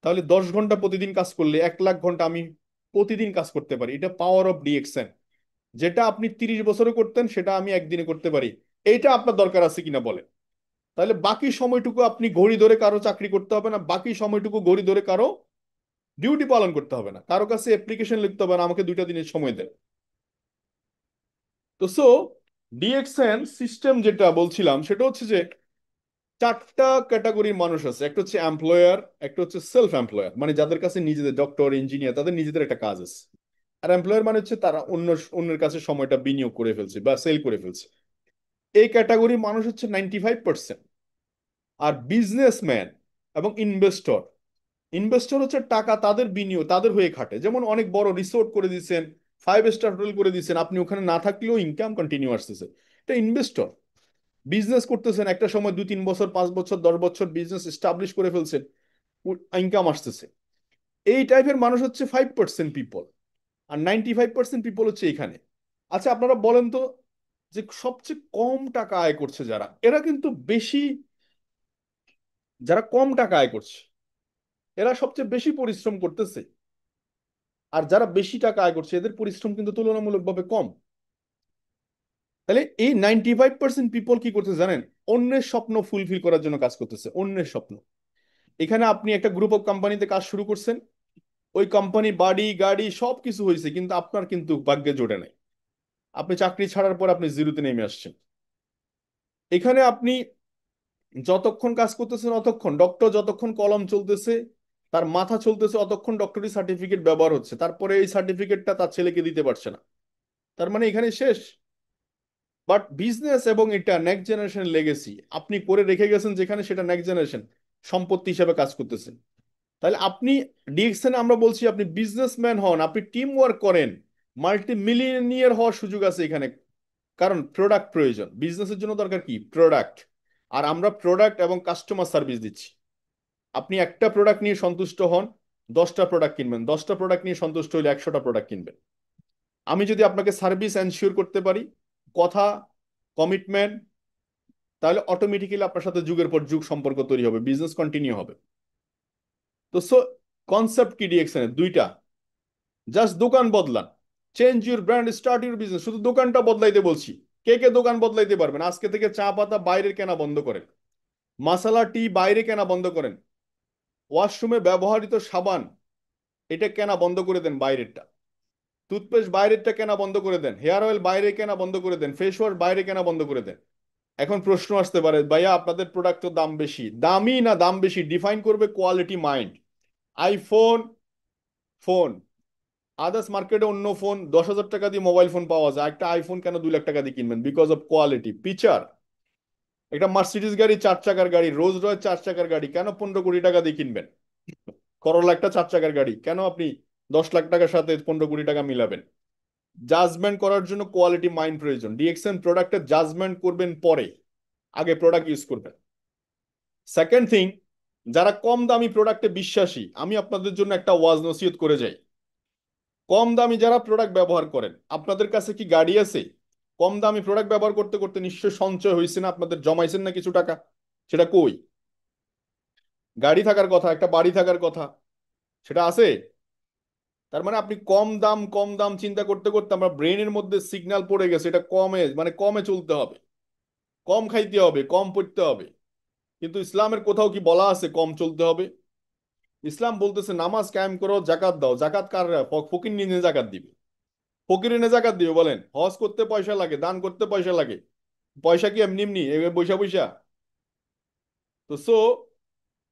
তাহলে 10 ঘন্টা প্রতিদিন কাজ করলে 1,00,000 ঘন্টা আমি প্রতিদিন কাজ করতে পারি। এটা পাওয়ার অফ ডিএক্সএন। যেটা আপনি 30 বছরে করতেন সেটা আমি একদিনে করতে পারি। এইটা আপনার দরকার আছে কিনা বলেন। তাহলে বাকি সময়টুকু আপনি ঘড়ি ধরে কারো চাকরি করতে হবে না, বাকি সময়টুকু ঘড়ি ধরে কারো ডিউটি পালন করতে হবে না, কারো কাছে অ্যাপ্লিকেশন লিখতে হবে না, আমাকে 2টা দিনের সময় দেন। তো ডিএক্সএন সিস্টেম যেটা বলছিলাম সেটা হচ্ছে যে 4টা ক্যাটাগরির মানুষ আছে। একটা হচ্ছে এমপ্লয়ার, একটা হচ্ছে সেলফ এমপ্লয়ার, মানে যাদের কাছে নিজেদের ডক্টর ইঞ্জিনিয়ার তাদের নিজেদের একটা কাজ আছে। আর এমপ্লয়ার মানে হচ্ছে তারা অন্যের কাছে সময়টা বিনিয়োগ করে ফেলছে বা সেল করে ফেলছে। এই ক্যাটাগরির মানুষ হচ্ছে 95%। আর বিজনেসম্যান এবং ইনভেস্টর, ইনভেস্টর হচ্ছে টাকা তাদের বিনিয়োগ, তাদের হয়ে খাটে। যেমন অনেক বড় রিসোর্ট করে দিচ্ছেন, 5 স্টার হোটেল করে দিচ্ছেন, আপনি ওখানে না থাকলেও ইনকাম কন্টিনিউ আসতেছে, এটা ইনভেস্টর। বিজনেস করতেছেন, একটা সময় 2-3 বছর, 5 বছর, 10 বছর বিজনেস এস্টাবলিশ করে ফেলছেন, ইনকাম আসতেছে। এই টাইপের মানুষ হচ্ছে 5% পিপল। আর 95% পিপল হচ্ছে এখানে। আচ্ছা আপনারা বলেন তো, যে সবচেয়ে কম টাকা আয় করছে যারা, এরা কিন্তু বেশি, যারা কম টাকা আয় করছে এরা সবচেয়ে বেশি পরিশ্রম করতেছে। আর যারা বেশি টাকা আয় করছে এদের পরিশ্রম কিন্তু তুলনামূলকভাবে কম। তাহলে এই 95% পিপল কি করতেছে জানেন? অন্যের স্বপ্ন ফুলফিল করার জন্য কাজ করতেছে, অন্যের স্বপ্ন। এখানে আপনি একটা গ্রুপ অফ কোম্পানিতে কাজ শুরু করছেন, ওই কোম্পানি বাড়ি গাড়ি সব কিছু হয়েছে, কিন্তু আপনার কিন্তু ভাগ্যে জোটে নাই। আপনি চাকরি ছাড়ার পর আপনি জিরোতে নেমে আসছেন। এখানে আপনি যতক্ষণ কাজ করতেছেন অতক্ষণ ডক্টর, যতক্ষণ কলম চলতেছে, তার মাথা চলতেছে, অতক্ষণ ডক্টরি সার্টিফিকেট ব্যবহার হচ্ছে, তারপরে এই সার্টিফিকেটটা তার ছেলেকে দিতে পারছে না, তার মানে এখানে শেষ। বাট বিজনেস এবং এটা নেক্সট জেনারেশন লেগেসি আপনি করে রেখে গেছেন, যেখানে সেটা নেক্সট জেনারেশন সম্পত্তি হিসেবে কাজ করতেছেন। তাহলে আপনি ডিএক্সএন আমরা বলছি আপনি বিজনেসম্যান হন, আপনি টিম ওয়ার্ক করেন, মাল্টি মিলিয়নিয়ার হওয়ার সুযোগ আছে এখানে। কারণ প্রোডাক্ট প্রয়োজন, বিজনেসের জন্য দরকার কি? প্রোডাক্ট। আর আমরা প্রোডাক্ট এবং কাস্টমার সার্ভিস দিচ্ছি। আপনি একটা প্রোডাক্ট নিয়ে সন্তুষ্ট হন, 10টা প্রোডাক্ট কিনবেন, 10টা প্রোডাক্ট নিয়ে সন্তুষ্ট হলে 100টা প্রোডাক্ট কিনবেন। আমি যদি আপনাকে সার্ভিস এনশিওর করতে পারি, কথা, কমিটমেন্ট, তাহলে অটোমেটিক্যালি আপনার সাথে যুগের পর যুগ সম্পর্ক তৈরি হবে, বিজনেস কন্টিনিউ হবে। তো কনসেপ্ট কি ডিএক্সএন এর? দুইটা। জাস্ট দোকান বদলান, change your brand, start your business. শুধু দোকানটা বদলাইতে বলছি। কে কে দোকান বদলাইতে পারবেন? আজকে থেকে চা পাতা বাইরের কেনা বন্ধ করেন, মশলা টি বাইরে কেনা বন্ধ করেন, ওয়াশরুমে ব্যবহৃত সাবান এটা কেনা বন্ধ করে দেন বাইরেরটা, টুথপেস্ট বাইরেরটা কেনা বন্ধ করে দেন, হেয়ার অয়েল বাইরে কেনা বন্ধ করে দেন, ফেস ওয়াশ বাইরে কেনা বন্ধ করে দেন। এখন প্রশ্ন আসতে পারে, ভাইয়া আপনাদের প্রোডাক্ট তো দাম বেশি। দামি না দাম বেশি ডিফাইন করবে quality mind. IPhone phone, others মার্কেটে অন্য ফোন 10,000 টাকা দিয়ে মোবাইল ফোন পাওয়া যায়, একটা আইফোন কেন 2 লাখ টাকা দিয়ে কিনবেন? Because of quality feature. একটা মার্সিডিজ গাড়ি 4 চাকার গাড়ি, রোজ রয়েস 4 চাকার গাড়ি কেন 15 কোটি টাকা দিয়ে কিনবেন? করোলা একটা 4 চাকার গাড়ি কেন আপনি 10 লাখ টাকার সাথে 15 কোটি টাকা মিলাবেন? জাজমেন্ট করার জন্য কোয়ালিটি মাইন্ড প্রয়োজন। ডিএক্সএন প্রোডাক্টের জাজমেন্ট করবেন পরে, আগে প্রোডাক্ট ইউজ করবেন। সেকেন্ড থিং, যারা কম দামি প্রোডাক্টে বিশ্বাসী, আমি আপনাদের জন্য একটা ওয়াজ নসিহত করে যাই। কম দামি যারা প্রোডাক্ট ব্যবহার করেন, আপনাদের কাছে কি গাড়ি আছে? কম দামি প্রোডাক্ট ব্যবহার করতে করতে নিশ্চয় সঞ্চয় হয়েছে না আপনাদের, জমাইছেন না কিছু টাকা? সেটা কই? গাড়ি থাকার কথা, একটা বাড়ি থাকার কথা, সেটা আছে? তার মানে আপনি কম দাম চিন্তা করতে করতে আমরা ব্রেনের মধ্যে সিগন্যাল পড়ে গেছে এটা কমে, মানে কমে চলতে হবে, কম খাইতে হবে, কম পড়তে হবে। কিন্তু ইসলামের কোথাও কি বলা আছে কম চলতে হবে? ইসলাম বলতেছে নামাজ কায়েম করো, জাকাত দাও। জাকাত কার? ফকির নিয়ে জাকাত দিবে। ফকির এনে জাকাত দিবে বলেন? হজ করতে পয়সা লাগে, দান করতে পয়সা লাগে, পয়সা কি এমনি এমনি বৈশা বৈশা? তো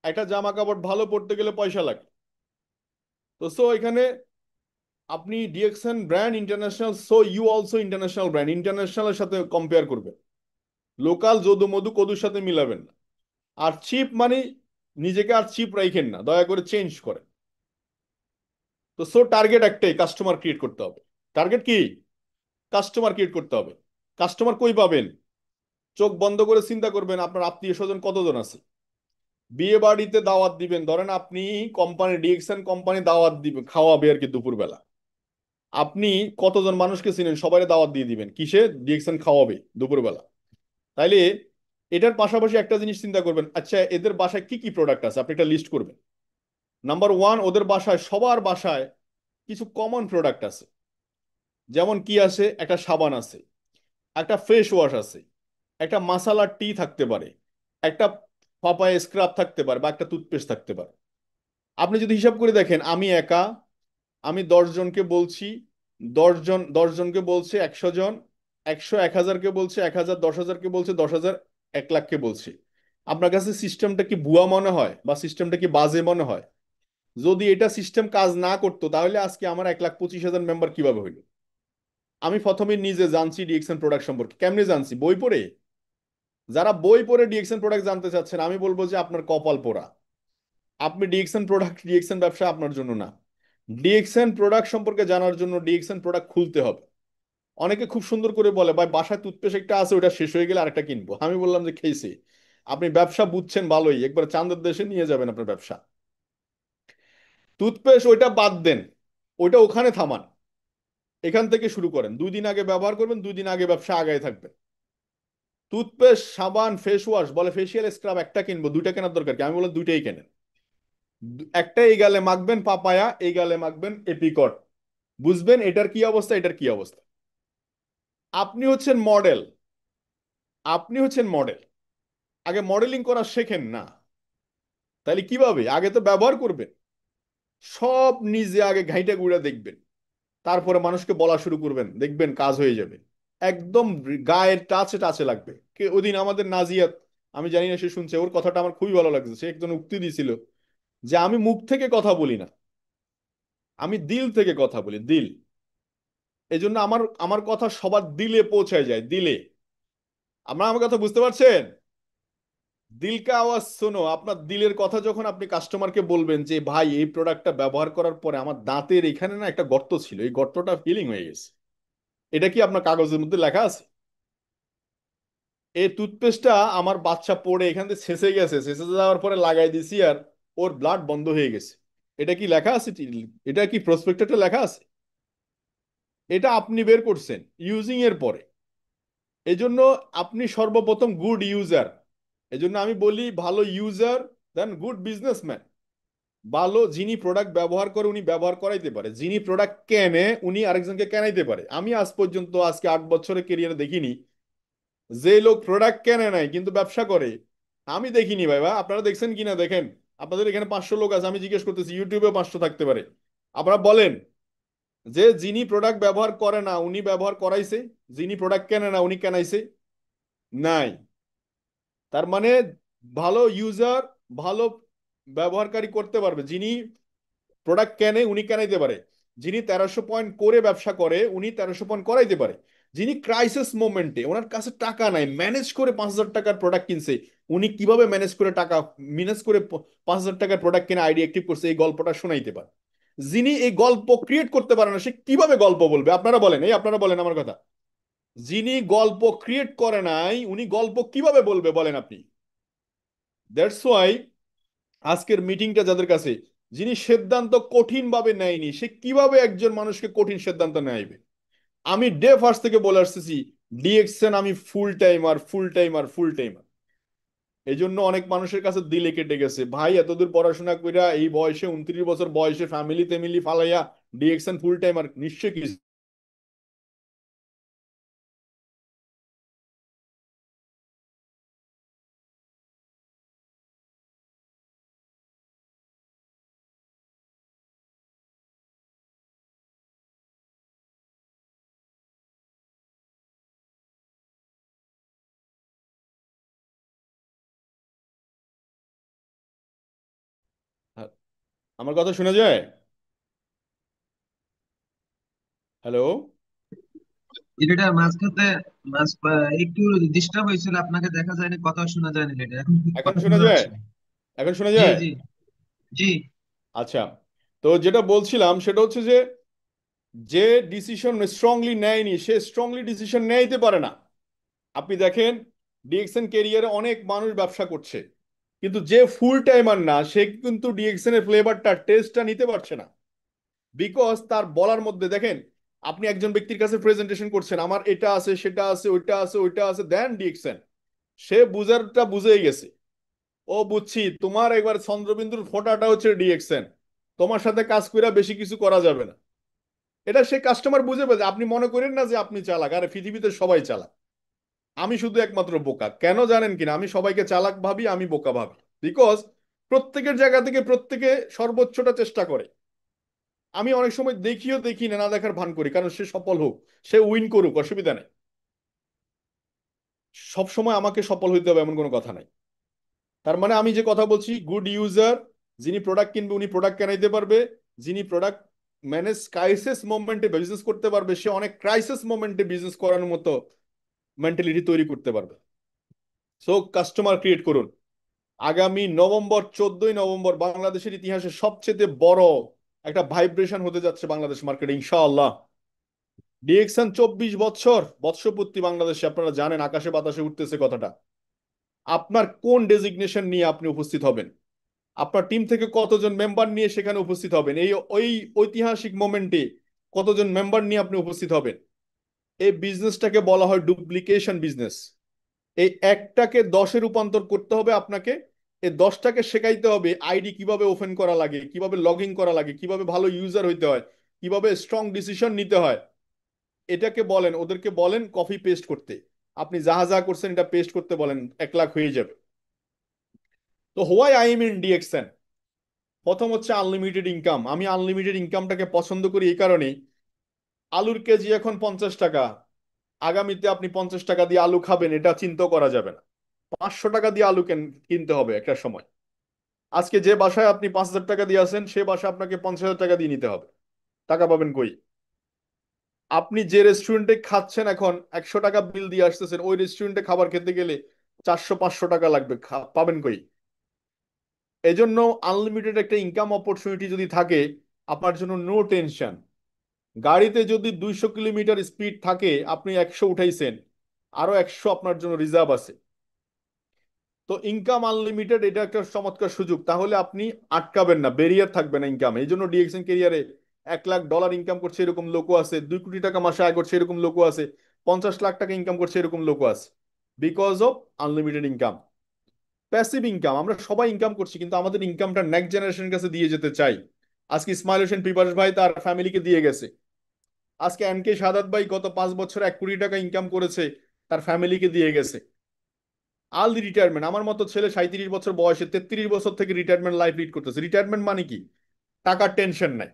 একটা জামা কাপড় ভালো পড়তে গেলে পয়সা লাগে। তো এখানে আপনি DXN brand international, you also international brand, ইন্টারন্যাশনালের সাথে কম্পেয়ার করবেন। লোকাল যদু মধু কদুর সাথে মিলাবেন না। আর চিপ মানে নিজেকে আর চিপ রাখেন না, দয়া করে চেঞ্জ করেন। তো টার্গেট একটাই, কাস্টমার ক্রিয়েট করতে হবে। টার্গেট কি? কাস্টমার ক্রিয়েট করতে হবে। কাস্টমার কই পাবেন? চোখ বন্ধ করে চিন্তা করবেন আপনার আত্মীয় স্বজন কতজন আছে। বিয়ে বাড়িতে দাওয়াত দিবেন, ধরেন আপনি কোম্পানি ডিএক্সএন কোম্পানি দাওয়াত দিবে, খাওয়াবে আর কি দুপুরবেলা। আপনি কতজন মানুষকে চিনেন? সবাই দাওয়াত দিয়ে দিবেন, কিসে? ডিএক্সএন খাওয়াবে দুপুরবেলা। তাইলে এটার পাশাপাশি একটা জিনিস চিন্তা করবেন, আচ্ছা এদের বাসায় কি কি প্রোডাক্ট আছে, আপনি একটা লিস্ট করবেন। নাম্বার ওয়ান, ওদের বাসায়, সবার বাসায় কিছু কমন প্রোডাক্ট আছে। যেমন কি আছে, একটা সাবান আছে, একটা ফেস ওয়াশ আছে, একটা মাসালা টি থাকতে পারে, একটা পাপায়া স্ক্রাব থাকতে পারে, বা একটা টুথপেস্ট থাকতে পারে। আপনি যদি হিসাব করে দেখেন, আমি একা, আমি 10 জনকে বলছি, 10 জনকে বলছে 100 জন, 100 1000কে বলছে 1000, 10,000কে বলছে 10,000, 1,00,000কে বলছে। আপনার কাছে সিস্টেমটা কি ভুয়া মনে হয়, বা সিস্টেমটা কি বাজে মনে হয়? যদি এটা সিস্টেম কাজ না করতো, তাহলে আজকে আমার 1,25,000 মেম্বার কিভাবে হইলো? আমি প্রথমে নিজে জানছি ডিএক্সএন প্রোডাক্ট সম্পর্কে। কেমনে জানছি? বই পড়ে। যারা বই পড়ে ডিএক্সএন প্রোডাক্ট জানতে চাচ্ছেন, আমি বলবো যে আপনার কপাল পোড়া। আপনি ডিএক্সএন প্রোডাক্ট, ডিএক্সএন ব্যবসা আপনার জন্য না। ডিএক্সএন প্রোডাক্ট সম্পর্কে জানার জন্য ডিএক্সএন প্রোডাক্ট খুলতে হবে। অনেকে খুব সুন্দর করে বলে, ভাই বাসায় টুথপেস্ট একটা আছে, ওটা শেষ হয়ে গেলে আরেকটা কিনবো। আমি বললাম যে খেয়েছি, আপনি ব্যবসা বুঝছেন ভালোই, একবার চাঁদের দেশে নিয়ে যাবেন আপনার ব্যবসা। টুথপেস্ট ওইটা বাদ দেন, ওইটা ওখানে থামান, এখান থেকে শুরু করেন। 2 দিন আগে ব্যবহার করবেন, 2 দিন আগে ব্যবসা আগায় থাকবে। টুথপেস্ট, সাবান, ফেস ওয়াশ, বলে ফেসিয়াল স্ক্রাব একটা কিনবো, দুইটা কেনার দরকার কি? আমি বললাম দুইটাই কেনেন। একটা এই গালে মাখবেন পাপায়া, এই গালে মাখবেন এপিকট, বুঝবেন এটার কি অবস্থা, এটার কি অবস্থা। আপনি হচ্ছেন মডেল, আপনি হচ্ছেন মডেল। আগে মডেলিং করা শেখেন না, তাহলে কিভাবে? আগে তো ব্যবহার করবেন, সব নিজে আগে ঘাইটা গুঁড়া দেখবেন, তারপরে মানুষকে বলা শুরু করবেন, দেখবেন কাজ হয়ে যাবে। একদম গায়ের টাচে টাচে লাগবে। কে ওদিন আমাদের নাজিয়াত, আমি জানি না সে শুনছে, ওর কথাটা আমার খুবই ভালো লাগছে। সে একজন উক্তি দিছিল যে আমি মুখ থেকে কথা বলি না, আমি দিল থেকে কথা বলি, দিল। এই জন্য আমার আমার কথা সবার দিলে পৌঁছায় যায়, দিলে। আপনারা আমার কথা বুঝতে পারছেন? দিলকা আওয়াজ শোনো। আপনার দিলের কথা যখন আপনি কাস্টমারকে বলবেন যে ভাই এই প্রোডাক্টটা ব্যবহার করার পরে আমার দাঁতের এখানে না একটা গর্ত ছিল, এই গর্তটা ফিলিং হয়ে গেছে, এটা কি আপনার কাগজের মধ্যে লেখা আছে? এই টুথপেস্টটা আমার বাচ্চা পড়ে এখান থেকে ছেঁচে গেছে, ছেঁচে যাওয়ার পরে লাগাই দিছি আর ওর ব্লাড বন্ধ হয়ে গেছে, এটা কি লেখা আছে? এটা কি প্রসপেক্টাসে লেখা আছে? এটা আপনি বের করছেন ইউজিং এর পরে। এজন্য আপনি সর্বপ্রথম গুড ইউজার। এজন্য আমি বলি ভালো ইউজার দেন গুড বিজনেসম্যান। ভালো যিনি প্রোডাক্ট ব্যবহার করে উনি ব্যবহার করাইতে পারে, যিনি প্রোডাক্ট কেনে উনি আরেকজনকে কেনাইতে পারে। আমি আজ পর্যন্ত, আজকে 8 বছরের কেরিয়ারে দেখিনি যে লোক প্রোডাক্ট কেনে নাই কিন্তু ব্যবসা করে। আমি দেখিনি ভাইবা, আপনারা দেখছেন কিনা দেখেন। আপনাদের এখানে 500 লোক আছে, আমি জিজ্ঞেস করতেছি, ইউটিউবে 500 থাকতে পারে। আপনারা বলেন যে যিনি প্রোডাক্ট ব্যবহার করে না উনি ব্যবহার করাইছে, যিনি প্রোডাক্ট কেনে না উনি কেনাইছে? নাই। তার মানে ভালো ইউজার, ভালো ব্যবহারকারী করতে পারবে। যিনি প্রোডাক্ট কেনে উনি কেনাইতে পারে, যিনি 1300 পয়েন্ট করে ব্যবসা করে উনি 1300 পয়েন্ট করাইতে পারে, যিনি ক্রাইসিস মোমেন্টে ওনার কাছে টাকা নাই, ম্যানেজ করে 5,000 টাকার প্রোডাক্ট কিনছে, উনি কিভাবে ম্যানেজ করে টাকা, ম্যানেজ করে 5,000 টাকার প্রোডাক্ট কিনে আইডি অ্যাক্টিভ করছে, এই গল্পটা শোনাইতে পারে। যিনি এই গল্প ক্রিয়েট করতে পারে না সে কিভাবে গল্প বলবে? আপনারা বলেন, এই আপনারা বলেন আমার কথা। যিনি গল্প ক্রিয়েট করে নাই উনি গল্প কিভাবে বলবে বলেন আপনি? দ্যাটস ওয়াই আজকের মিটিংটা যাদের কাছে, যিনি সিদ্ধান্ত কঠিন ভাবে নেয়নি সে কিভাবে একজন মানুষকে কঠিন সিদ্ধান্ত নেয়বে? আমি ডে ফার্স্ট থেকে বলে আসতেছি, ডিএক্সএন আমি ফুল টাইমার, ফুল টাইমার, ফুল টাইমার। এই জন্য অনেক মানুষের কাছে দিলে কেটে গেছে, ভাই এতদূর পড়াশোনা কইরা এই বয়সে, 29 বছর বয়সে, ফ্যামিলি টেমিলি ফালাইয়া ডিএক্সএন ফুল টাইমার, নিশ্চয় কি? আমার কথা শোনা যায়? হ্যালো? এটা মাঝখানে একটু ডিস্টার্ব হয়েছিল, আপনাকে দেখা যায়নি, কথা শোনা যায়নি। এটা এখন ঠিক এখন কথা শোনা শোনা যায়? যাচ্ছে। এখন শোনা জি যায়? জি জি। আচ্ছা, তো যেটা বলছিলাম সেটা হচ্ছে যে যে ডিসিশন স্ট্রংলি নেয়নি সে স্ট্রংলি ডিসিশন নিতে পারে না। আপনি দেখেন ডিএক্সএন ক্যারিয়ারে অনেক মানুষ ব্যবসা করছে, কিন্তু যে ফুল টাইমার না সে কিন্তু ডিএক্সএন এর ফ্লেভারটা, টেস্টটা নিতে পারছে না। বিকজ তার বলার মধ্যে দেখেন, আপনি একজন ব্যক্তির কাছে প্রেজেন্টেশন করছেন, আমার এটা আছে, সেটা আছে, ওইটা আছে, ওইটা আছে, দেন ডিএক্সএন সে বুঝারটা বুঝেই গেছে। ও বুঝছি, তোমার একবার চন্দ্রবিন্দুর ফোঁটাটা হচ্ছে ডিএক্সএন, তোমার সাথে কাজ করে বেশি কিছু করা যাবে না। এটা সে কাস্টমার বুঝে পেয়েছে। আপনি মনে করেন না যে আপনি চালাক, আরে পৃথিবীতে সবাই চালাক, আমি শুধু একমাত্র বোকা। কেন জানেন কিনা? আমি সবাইকে চালাক ভাবি, আমি বোকা ভাবি, বিকজ প্রত্যেকের জায়গা থেকে প্রত্যেকে সর্বোচ্চটা চেষ্টা করে। আমি অনেক সময় দেখিও দেখি না, না দেখার ভান করি, কারণ সে সফল হোক, সে উইন করুক, অসুবিধা নেই। সব সময় আমাকে সফল হইতে হবে এমন কোনো কথা নাই। তার মানে আমি যে কথা বলছি, গুড ইউজার যিনি প্রোডাক্ট কিনবে উনি প্রোডাক্ট কেনাইতে পারবে, যিনি প্রোডাক্ট ম্যানেজ ক্রাইসিস মোমেন্টে বিজনেস করতে পারবে, সে অনেক ক্রাইসিস মোমেন্টে বিজনেস করার মতো মেন্টালিটি তৈরি করতে পারবে। সো কাস্টমার ক্রিয়েট করুন। আগামী নভেম্বর, 14ই নভেম্বর বাংলাদেশের ইতিহাসে সবচেয়ে বড় একটা ভাইব্রেশন হতে যাচ্ছে বাংলাদেশ মার্কেটে, ইনশাআল্লাহ। ডিএক্সএন 24 বছর বৎসপূর্তি বাংলাদেশে, আপনারা জানেন, আকাশে বাতাসে উঠতেছে কথাটা। আপনার কোন ডেজিগনেশন নিয়ে আপনি উপস্থিত হবেন, আপনার টিম থেকে কতজন মেম্বার নিয়ে সেখানে উপস্থিত হবেন, এই ওই ঐতিহাসিক মোমেন্টে কতজন মেম্বার নিয়ে আপনি উপস্থিত হবেন। এই বিজনেসটাকে বলা হয় ডুপ্লিকেশন বিজনেস। এই একটাকে 10-এ রূপান্তর করতে হবে আপনাকে। এই 10টাকে শেখাইতে হবে আইডি কিভাবে ওপেন করা লাগে, কিভাবে লগ ইন করা লাগে, কিভাবে ভালো ইউজার হইতে হয়, কিভাবে স্ট্রং ডিসিশন নিতে হয়। এটাকে বলেন, ওদেরকে বলেন কপি পেস্ট করতে। আপনি যাহা যা করছেন এটা পেস্ট করতে বলেন, 1 লাখ হয়ে যাবে। তো why I am in DXN, প্রথম হচ্ছে আনলিমিটেড ইনকাম। আমি আনলিমিটেড ইনকামটাকে পছন্দ করি এই কারণে, আলুর কেজি এখন 50 টাকা, আগামীতে আপনি 50 টাকা দিয়ে আলু খাবেন এটা চিন্তা করা যাবে না। 500 টাকা দিয়ে আলু কিনতে হবে একটা সময়। আজকে যে বাসায় আপনি 5,000 টাকা দিয়ে আছেন, সে বাসায় আপনাকে 50,000 টাকা দিয়ে নিতে হবে। টাকা পাবেন কই? আপনি যে রেস্টুরেন্টে খাচ্ছেন এখন 100 টাকা বিল দিয়ে আসতেছেন, ওই রেস্টুরেন্টে খাবার খেতে গেলে 400-500 টাকা লাগবে, পাবেন কই? এজন্য আনলিমিটেড একটা ইনকাম অপরচুনিটি যদি থাকে আপনার জন্য, নো টেনশন। গাড়িতে যদি 200 কিলোমিটার স্পিড থাকে, আপনি 100 উঠাইছেন, আরো 100 আপনার জন্য রিজার্ভ আছে। তো ইনকাম আনলিমিটেড, এটা একটা চমৎকার সুযোগ। তাহলে আপনি আটকাবেন না, ব্যারিয়ার থাকবে না ইনকাম। এই জন্য ডিএক্সএন ক্যারিয়ারে $1 লাখ ইনকাম করছে এরকম লোকও আছে, 2 কোটি টাকা মাসে আয় করছে এরকম লোকও আছে, 50 লাখ টাকা ইনকাম করছে এরকম লোকও আছে, because of unlimited income. Passive income, আমরা সবাই ইনকাম করছি, কিন্তু আমাদের ইনকামটা নেক্সট জেনারেশনের কাছে দিয়ে যেতে চাই। আজকে ইসমাইল হোসেন পিপাস ভাই তার ফ্যামিলিকে দিয়ে গেছে। আজকে এনকে সাদাত ভাই গত 5 বছরে 1 কোটি টাকা ইনকাম করেছে, তার ফ্যামিলিকে দিয়ে গেছে। আর্লি রিটায়ারমেন্ট, আমার মতো ছেলে 37 বছর বয়সে 33 বছর থেকে রিটায়ারমেন্ট লাইফ লিড করতেছে। রিটায়ারমেন্ট মানে কি? টাকার টেনশন নাই,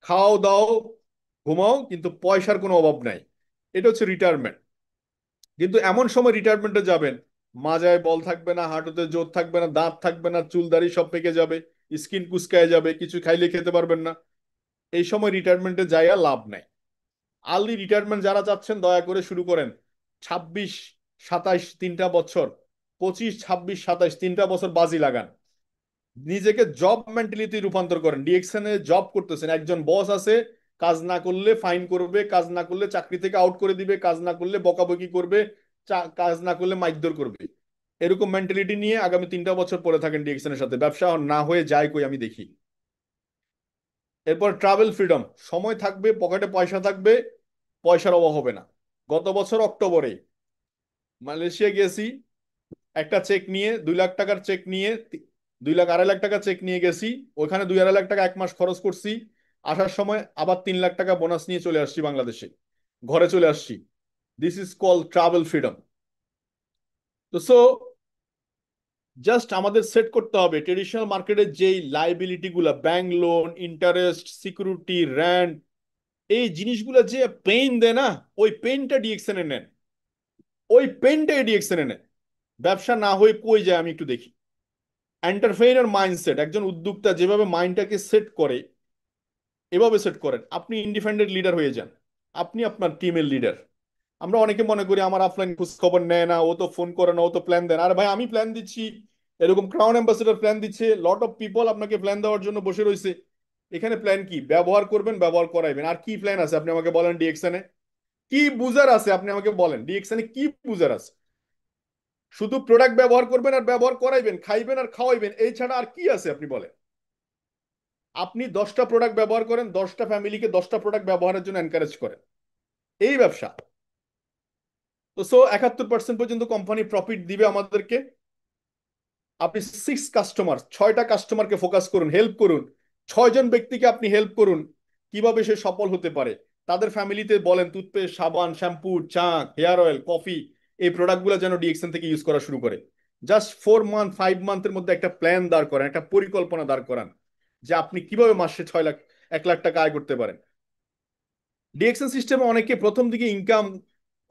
খাও দাও ঘুমাও, কিন্তু পয়সার কোনো অভাব নাই। এটা হচ্ছে রিটায়ারমেন্ট। কিন্তু এমন সময় রিটায়ারমেন্টে যাবেন, মাজায় বল থাকবে না, হাঁটুতে জোর থাকবে না, দাঁত থাকবে না, চুল দাড়ি সব পেকে যাবে, স্কিন কুচকায় যাবে, কিছু খাইলে খেতে পারবেন না। এই সময় রিটায়ারমেন্টে যাইয়া লাভ নাই। আর্লি রিটায়ারমেন্ট যারা চাচ্ছেন দয়া করে শুরু করেন। 26, 27 3টা বছর, 25, 26, 27 3টা বছর বাজি লাগান। নিজেকে জব মেন্টালিটি রূপান্তর করেন। ডিএক্সএন এ জব করতেছেন, একজন বস আছে, কাজ না করলে ফাইন করবে, কাজ না করলে চাকরি থেকে আউট করে দিবে, কাজ না করলে বকাবকি করবে, কাজ না করলে মাইকদর করবে। এরকম মেন্টালিটি নিয়ে আগামী 3টা বছর পরে থাকেন ডিএক্সএন এর সাথে, ব্যবসা না হয়ে যায় কই আমি দেখি। এরপর ট্রাভেল ফ্রিডম, সময় থাকবে, পকেটে পয়সা থাকবে, পয়সার অভাব হবে না। গত বছর অক্টোবরে মালয়েশিয়া গেছি, একটা চেক নিয়ে, 2 লাখ টাকার চেক নিয়ে, 2 লাখ 2.5 লাখ টাকা চেক নিয়ে গেছি। ওখানে 2-2.5 লাখ টাকা 1 মাস খরচ করছি। আসার সময় আবার 3 লাখ টাকা বোনাস নিয়ে চলে আসছি বাংলাদেশে, ঘরে চলে আসছি। This is call travel freedom. তো সো জাস্ট আমাদের সেট করতে হবে ট্রেডিশনাল মার্কেটের যেই লাইবিলিটি গুলা, bank loan, interest, security, rent, এই জিনিসগুলো যে পেইন দেয় না, ওই পেইনটা ডিএক্সএন এ নেন, ওই পেইনটা ডিএক্সএন এ নেন। ব্যবসা না হয়ে কই যায় আমি একটু দেখি। এন্টারপ্রেনার মাইন্ডসেট, একজন উদ্যোক্তা যেভাবে মাইন্ডটাকে সেট করে, এভাবে সেট করেন, আপনি ইন্ডিপেন্ডেন্ট লিডার হয়ে যান। আপনি আপনার টিমের লিডার। আমরা অনেকে মনে করি আমার অফলাইন খোঁজ খবর নেয় না, ও তো ফোন করে না, ও তো প্ল্যান দেয় না। আর ভাই আমি প্ল্যান দিচ্ছি, এরকম ক্রাউন অ্যাম্বাসেডর প্ল্যান দিচ্ছে, লট অফ পিপল আপনাকে প্ল্যান দেওয়ার জন্য বসে রয়েছে। এখানে প্ল্যান কি? ব্যবহার করবেন, ব্যবহার করাইবেন। আর কি প্ল্যান আছে আপনি আমাকে বলেন ডিএক্সএন এ? কি বুজার আছে আপনি আমাকে বলেন ডিএক্সএন এ কি বুজার আছে? শুধু প্রোডাক্ট ব্যবহার করবেন আর ব্যবহার করাইবেন, খাইবেন আর খাওয়াইবেন, এই ছাড়া আর কি আছে আপনি বলেন? আপনি 10টা প্রোডাক্ট ব্যবহার করেন, 10টা ফ্যামিলিকে 10টা প্রোডাক্ট ব্যবহারের জন্য এনকারেজ করেন, এই ব্যবসা। তো সো 71% পর্যন্ত কোম্পানি প্রফিট দিবে আমাদেরকে। আপনি 6 কাস্টমার, 6টা কাস্টমারকে ফোকাস করুন, হেল্প করুন, 6জন ব্যক্তিকে আপনি হেল্প করুন। কিভাবে সে সফল হতে পারে। তাদের ফ্যামিলিতে বলেন টুথপেস্ট, সাবান, শ্যাম্পু, চা, হেয়ার অয়েল, কফি, এই প্রোডাক্টগুলো যেন ডিএক্সএন থেকে ইউজ করা শুরু করে। জাস্ট 4 মান্থ 5 মান্থের মধ্যে একটা প্ল্যান দাঁড় করান, একটা পরিকল্পনা দাঁড় করান যে আপনি কিভাবে মাসে 6 লাখ 1 লাখ টাকা আয় করতে পারেন। ডিএক্সএন সিস্টেমে অনেকে প্রথম দিকে ইনকাম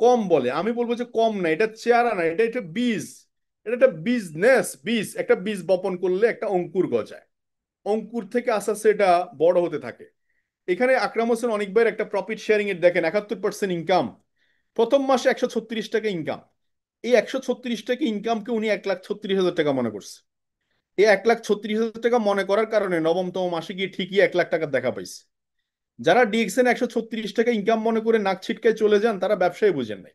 কম বলে, আমি বলবো যে কম না, এটা চেহারা না, এটা একটা বীজ, এটা একটা বিজনেস। বীজ, একটা বীজ বপন করলে একটা অঙ্কুর গজায়, অঙ্কুর থেকে আস্তে আস্তে এটা বড় হতে থাকে। এখানে আকরাম হোসেন অনেক ভাইয়ের একটা প্রফিট শেয়ারিং এর দেখেন 71% ইনকাম, প্রথম মাসে 136 টাকা ইনকাম। এই 136 টাকা ইনকামকে উনি 1,36,000 টাকা মনে করছে। এই 1,36,000 টাকা মনে করার কারণে নবমতম মাসে গিয়ে ঠিকই 1 লাখ টাকার দেখা পাইছে। যারা ডিএক্সএন 136 টাকা ইনকাম মনে করে নাক ছিটকায় চলে যান, তারা ব্যবসায় বুঝেন নাই,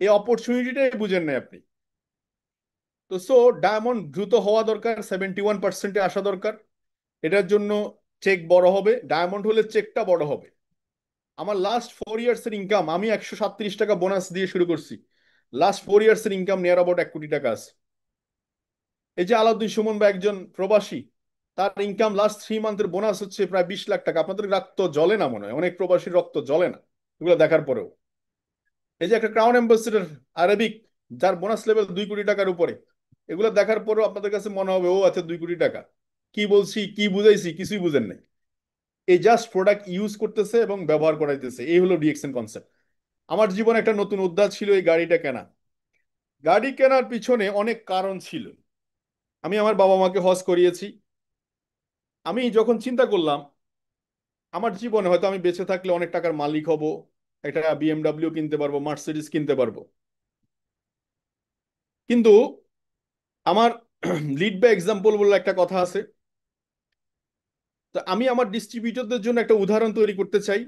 এই অপরচুনিটিটাই বুঝেন নাই আপনি। তো ডায়মন্ড দ্রুত হওয়া দরকার, 71%-এ আসা দরকার। এটার জন্য চেক বড় হবে, ডায়মন্ড হলে চেকটা বড় হবে। আমার লাস্ট 4 ইয়ার্স এর ইনকাম, আমি 137 টাকা বোনাস দিয়ে শুরু করছি, লাস্ট 4 ইয়ার্স এর ইনকাম নিয়ার অ্যাবাউট 1 কোটি টাকা আছে। এই যে আলাউদ্দিন সুমন বা একজন প্রবাসী, তার ইনকাম লাস্ট 3 মান্থের বোনাস হচ্ছে প্রায় 20 লাখ টাকা। আপনাদের রক্ত জ্বলে না মনে হয়, অনেক প্রবাসীর রক্ত জ্বলে না এগুলো দেখার পরেও। এই যে একটা ক্রাউন অ্যাম্বাসেডর আরবিক, যার বোনাস লেভেল 2 কোটি টাকার উপরে, এগুলো দেখার পরেও আপনাদের কাছে মনে হবে ও আচ্ছা 2 কোটি টাকা, কি বলছি কি বুঝাইছি কিছুই বুঝেন নাই। এই জাস্ট প্রোডাক্ট ইউজ করতেছে এবং ব্যবহার করাইতেছে, এই হলো ডিএক্সএন কনসেপ্ট। আমার জীবনে একটা নতুন অধ্যায় ছিল এই গাড়িটা কেনা। গাড়ি কেনার পিছনে অনেক কারণ ছিল। আমি আমার বাবা মাকে হজ করিয়েছি। আমি যখন চিন্তা করলাম আমার জীবনে হয়তো আমি বেঁচে থাকলে অনেক টাকার মালিক হব, একটা বিএমডাব্লিউ কিনতে পারবো, মার্সিডিজ কিনতে পারবো, কিন্তু আমার লিড বাই এক্সাম্পল বলে একটা কথা আছে। তো আমি আমার ডিস্ট্রিবিউটরদের জন্য একটা উদাহরণ তৈরি করতে চাই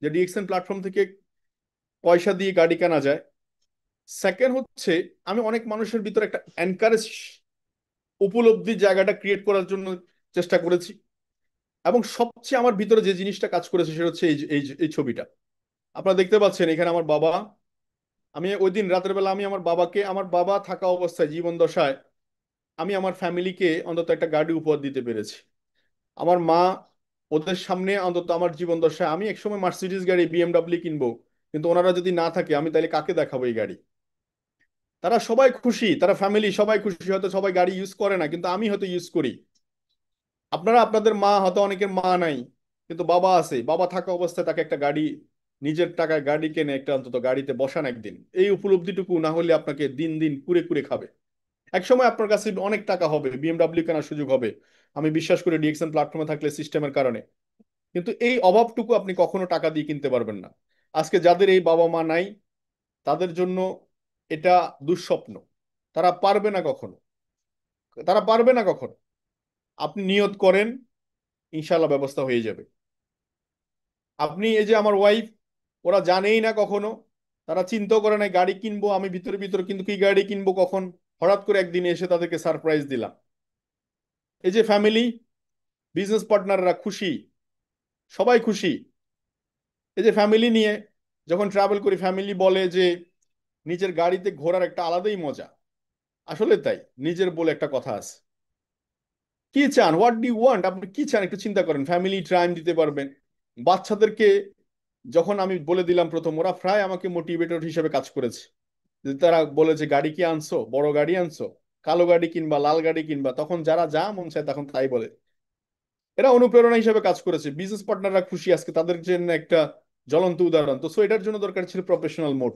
যে ডিএক্সএন প্ল্যাটফর্ম থেকে পয়সা দিয়ে গাড়ি কেনা যায়। সেকেন্ড হচ্ছে, আমি অনেক মানুষের ভিতরে একটা এনকারেজ, উপলব্ধির জায়গাটা ক্রিয়েট করার জন্য চেষ্টা করেছি। এবং সবচেয়ে আমার ভিতরে যে জিনিসটা কাজ করেছে সেটা হচ্ছে এই ছবিটা আপনারা দেখতে পাচ্ছেন এখানে। আমার বাবা, আমি ওই দিন রাতের বেলা আমি আমার বাবাকে, আমার বাবা থাকা অবস্থায় জীবন দশায় আমি আমার ফ্যামিলিকে অন্তত একটা গাড়ি উপহার দিতে পেরেছি। আমার মা, ওদের সামনে অন্তত আমার জীবন দশায় আমি একসময় মার্সিডিজ গাড়ি বিএমডাব্লিউ কিনবো, কিন্তু ওনারা যদি না থাকে আমি তাহলে কাকে দেখাবো এই গাড়ি। তারা সবাই খুশি, তারা ফ্যামিলি সবাই খুশি, হয়তো সবাই গাড়ি ইউজ করে না কিন্তু আমি হয়তো ইউজ করি। আপনারা আপনাদের মা, হয়তো অনেকের মা নাই কিন্তু বাবা আছে, বাবা থাকা অবস্থায় তাকে একটা গাড়ি, নিজের টাকায় গাড়ি কেনে একটা অন্তত গাড়িতে বসান একদিন, এই উপলব্ধিটুকু না হলে আপনাকে দিন দিন কুরে কুরে খাবে। একসময় আপনার কাছে অনেক টাকা হবে, বিএমডাব্লিউ কেনার সুযোগ হবে, আমি বিশ্বাস করি ডিএক্সএন প্ল্যাটফর্মে থাকলে সিস্টেমের কারণে। কিন্তু এই অভাবটুকু আপনি কখনো টাকা দিয়ে কিনতে পারবেন না। আজকে যাদের এই বাবা মা নাই, তাদের জন্য এটা দুঃস্বপ্ন, তারা পারবে না কখনো, তারা পারবে না কখনো। আপনি নিয়ত করেন, ইনশাল্লাহ ব্যবস্থা হয়ে যাবে। আপনি এই যে আমার ওয়াইফ, ওরা জানেই না কখনো, তারা চিন্তাও করে না গাড়ি কিনবো আমি ভিতরে ভিতরে, কিন্তু কি গাড়ি কিনবো কখন, হঠাৎ করে একদিন এসে তাদেরকে সারপ্রাইজ দিলাম। এই যে ফ্যামিলি, বিজনেস পার্টনাররা খুশি, সবাই খুশি। এই যে ফ্যামিলি নিয়ে যখন ট্রাভেল করি, ফ্যামিলি বলে যে নিজের গাড়িতে ঘোরার একটা আলাদাই মজা। আসলে তাই, নিজের বলে একটা কথা আছে। কি চান, হোয়াট ডু ইউ ওয়ান্ট, আপনি কি চান একটু চিন্তা করেন, ফ্যামিলি টাইম দিতে পারবেন। বাচ্চাদেরকে যখন আমি বলে দিলাম প্রথম, ওরা প্রায় আমাকে মোটিভেটর হিসেবে কাজ করেছে। যে তারা বলে যে গাড়ি কি আনছো, বড় গাড়ি আনছো, কালো গাড়ি কিনবা, লাল গাড়ি কিনবা, তখন যারা যা মন চায় তখন তাই বলে। এরা অনুপ্রেরণা হিসেবে কাজ করেছে, বিজনেস পার্টনাররা খুশি, আজকে তাদের জন্য একটা জ্বলন্ত উদাহরণ। তো এটার জন্য দরকার ছিল প্রফেশনাল মোড।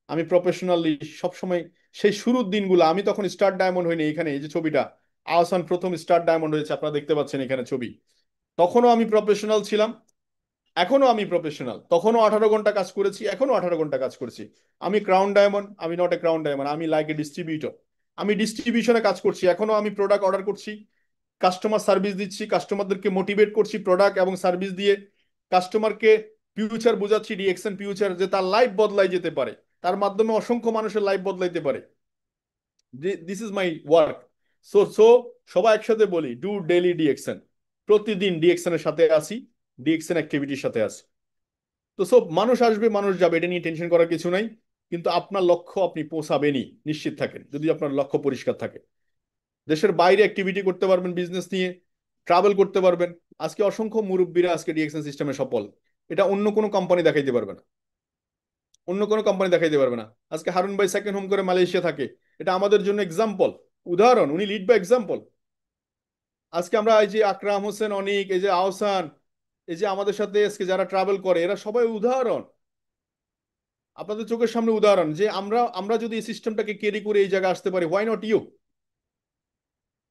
আমি প্রফেশনালি সবসময়, সেই শুরুর দিনগুলো, আমি তখন স্টার ডায়মন্ড হইনি, এখানে এই যে ছবিটা, আহসান প্রথম স্টার ডায়মন্ড হয়েছে, আপনারা দেখতে পাচ্ছেন এখানে ছবি। তখনও আমি প্রফেশনাল ছিলাম, এখনো আমি প্রফেশনাল, তখনও 18 ঘন্টা কাজ করেছি, এখনো 18 ঘন্টা কাজ করেছি। আমি ক্রাউন ডায়মন্ড, আমি নট এ ক্রাউন ডায়মন্ড, আমি লাইক এ ডিস্ট্রিবিউটর। আমি ডিস্ট্রিবিউশনে কাজ করছি, এখনো আমি প্রোডাক্ট অর্ডার করছি, কাস্টমার সার্ভিস দিচ্ছি, কাস্টমারদেরকে মোটিভেট করছি প্রোডাক্ট এবং সার্ভিস দিয়ে, কাস্টমারকে ফিউচার বোঝাচ্ছি, ডিএক্সএন ফিউচার, যে তার লাইফ বদলাই যেতে পারে, তার মাধ্যমে অসংখ্য মানুষের লাইফ বদলাইতে পারে। This is my work. So সবাই একসাথে বলি, ডু ডেইলি ডিএক্সএন। প্রতিদিন ডিএক্সএন এর সাথে আসি, ডিএক্সএন অ্যাক্টিভিটির সাথে আসি। তো সব মানুষ আসবে মানুষ যাবে, এটা নিয়ে টেনশন করার কিছু নাই। কিন্তু আপনার লক্ষ্য আপনি পৌঁছাবেনই, নিশ্চিত থাকেন, যদি আপনার লক্ষ্য পরিষ্কার থাকে। দেশের বাইরে অ্যাক্টিভিটি করতে পারবেন বিজনেস নিয়ে, ট্রাভেল করতে পারবেন। আজকে অসংখ্য মুরব্বীরা আজকে ডিএক্সএন সিস্টেমে সফল, এটা অন্য কোনো কোম্পানি দেখাইতে পারবে না, অন্য কোনো কোম্পানি দেখাইতে পারবে না। আজকে হারুন ভাই সেকেন্ড হোম করে মালয়েশিয়া থাকে, এটা আমাদের জন্য এক্সাম্পল, উদাহরণ, উনি লিড বাই এক্সাম্পল। আজকে আমরা এই যে আকরাম হোসেন অনিক, এই যে আহসান, এই যে আমাদের সাথে আজকে যারা ট্রাভেল করে, এরা সবাই উদাহরণ, আপনাদের চোখের সামনে উদাহরণ যে আমরা আমরা যদি এই সিস্টেমটাকে ক্যারি করে এই জায়গায় আসতে পারি, হোয়াই নট ইউ?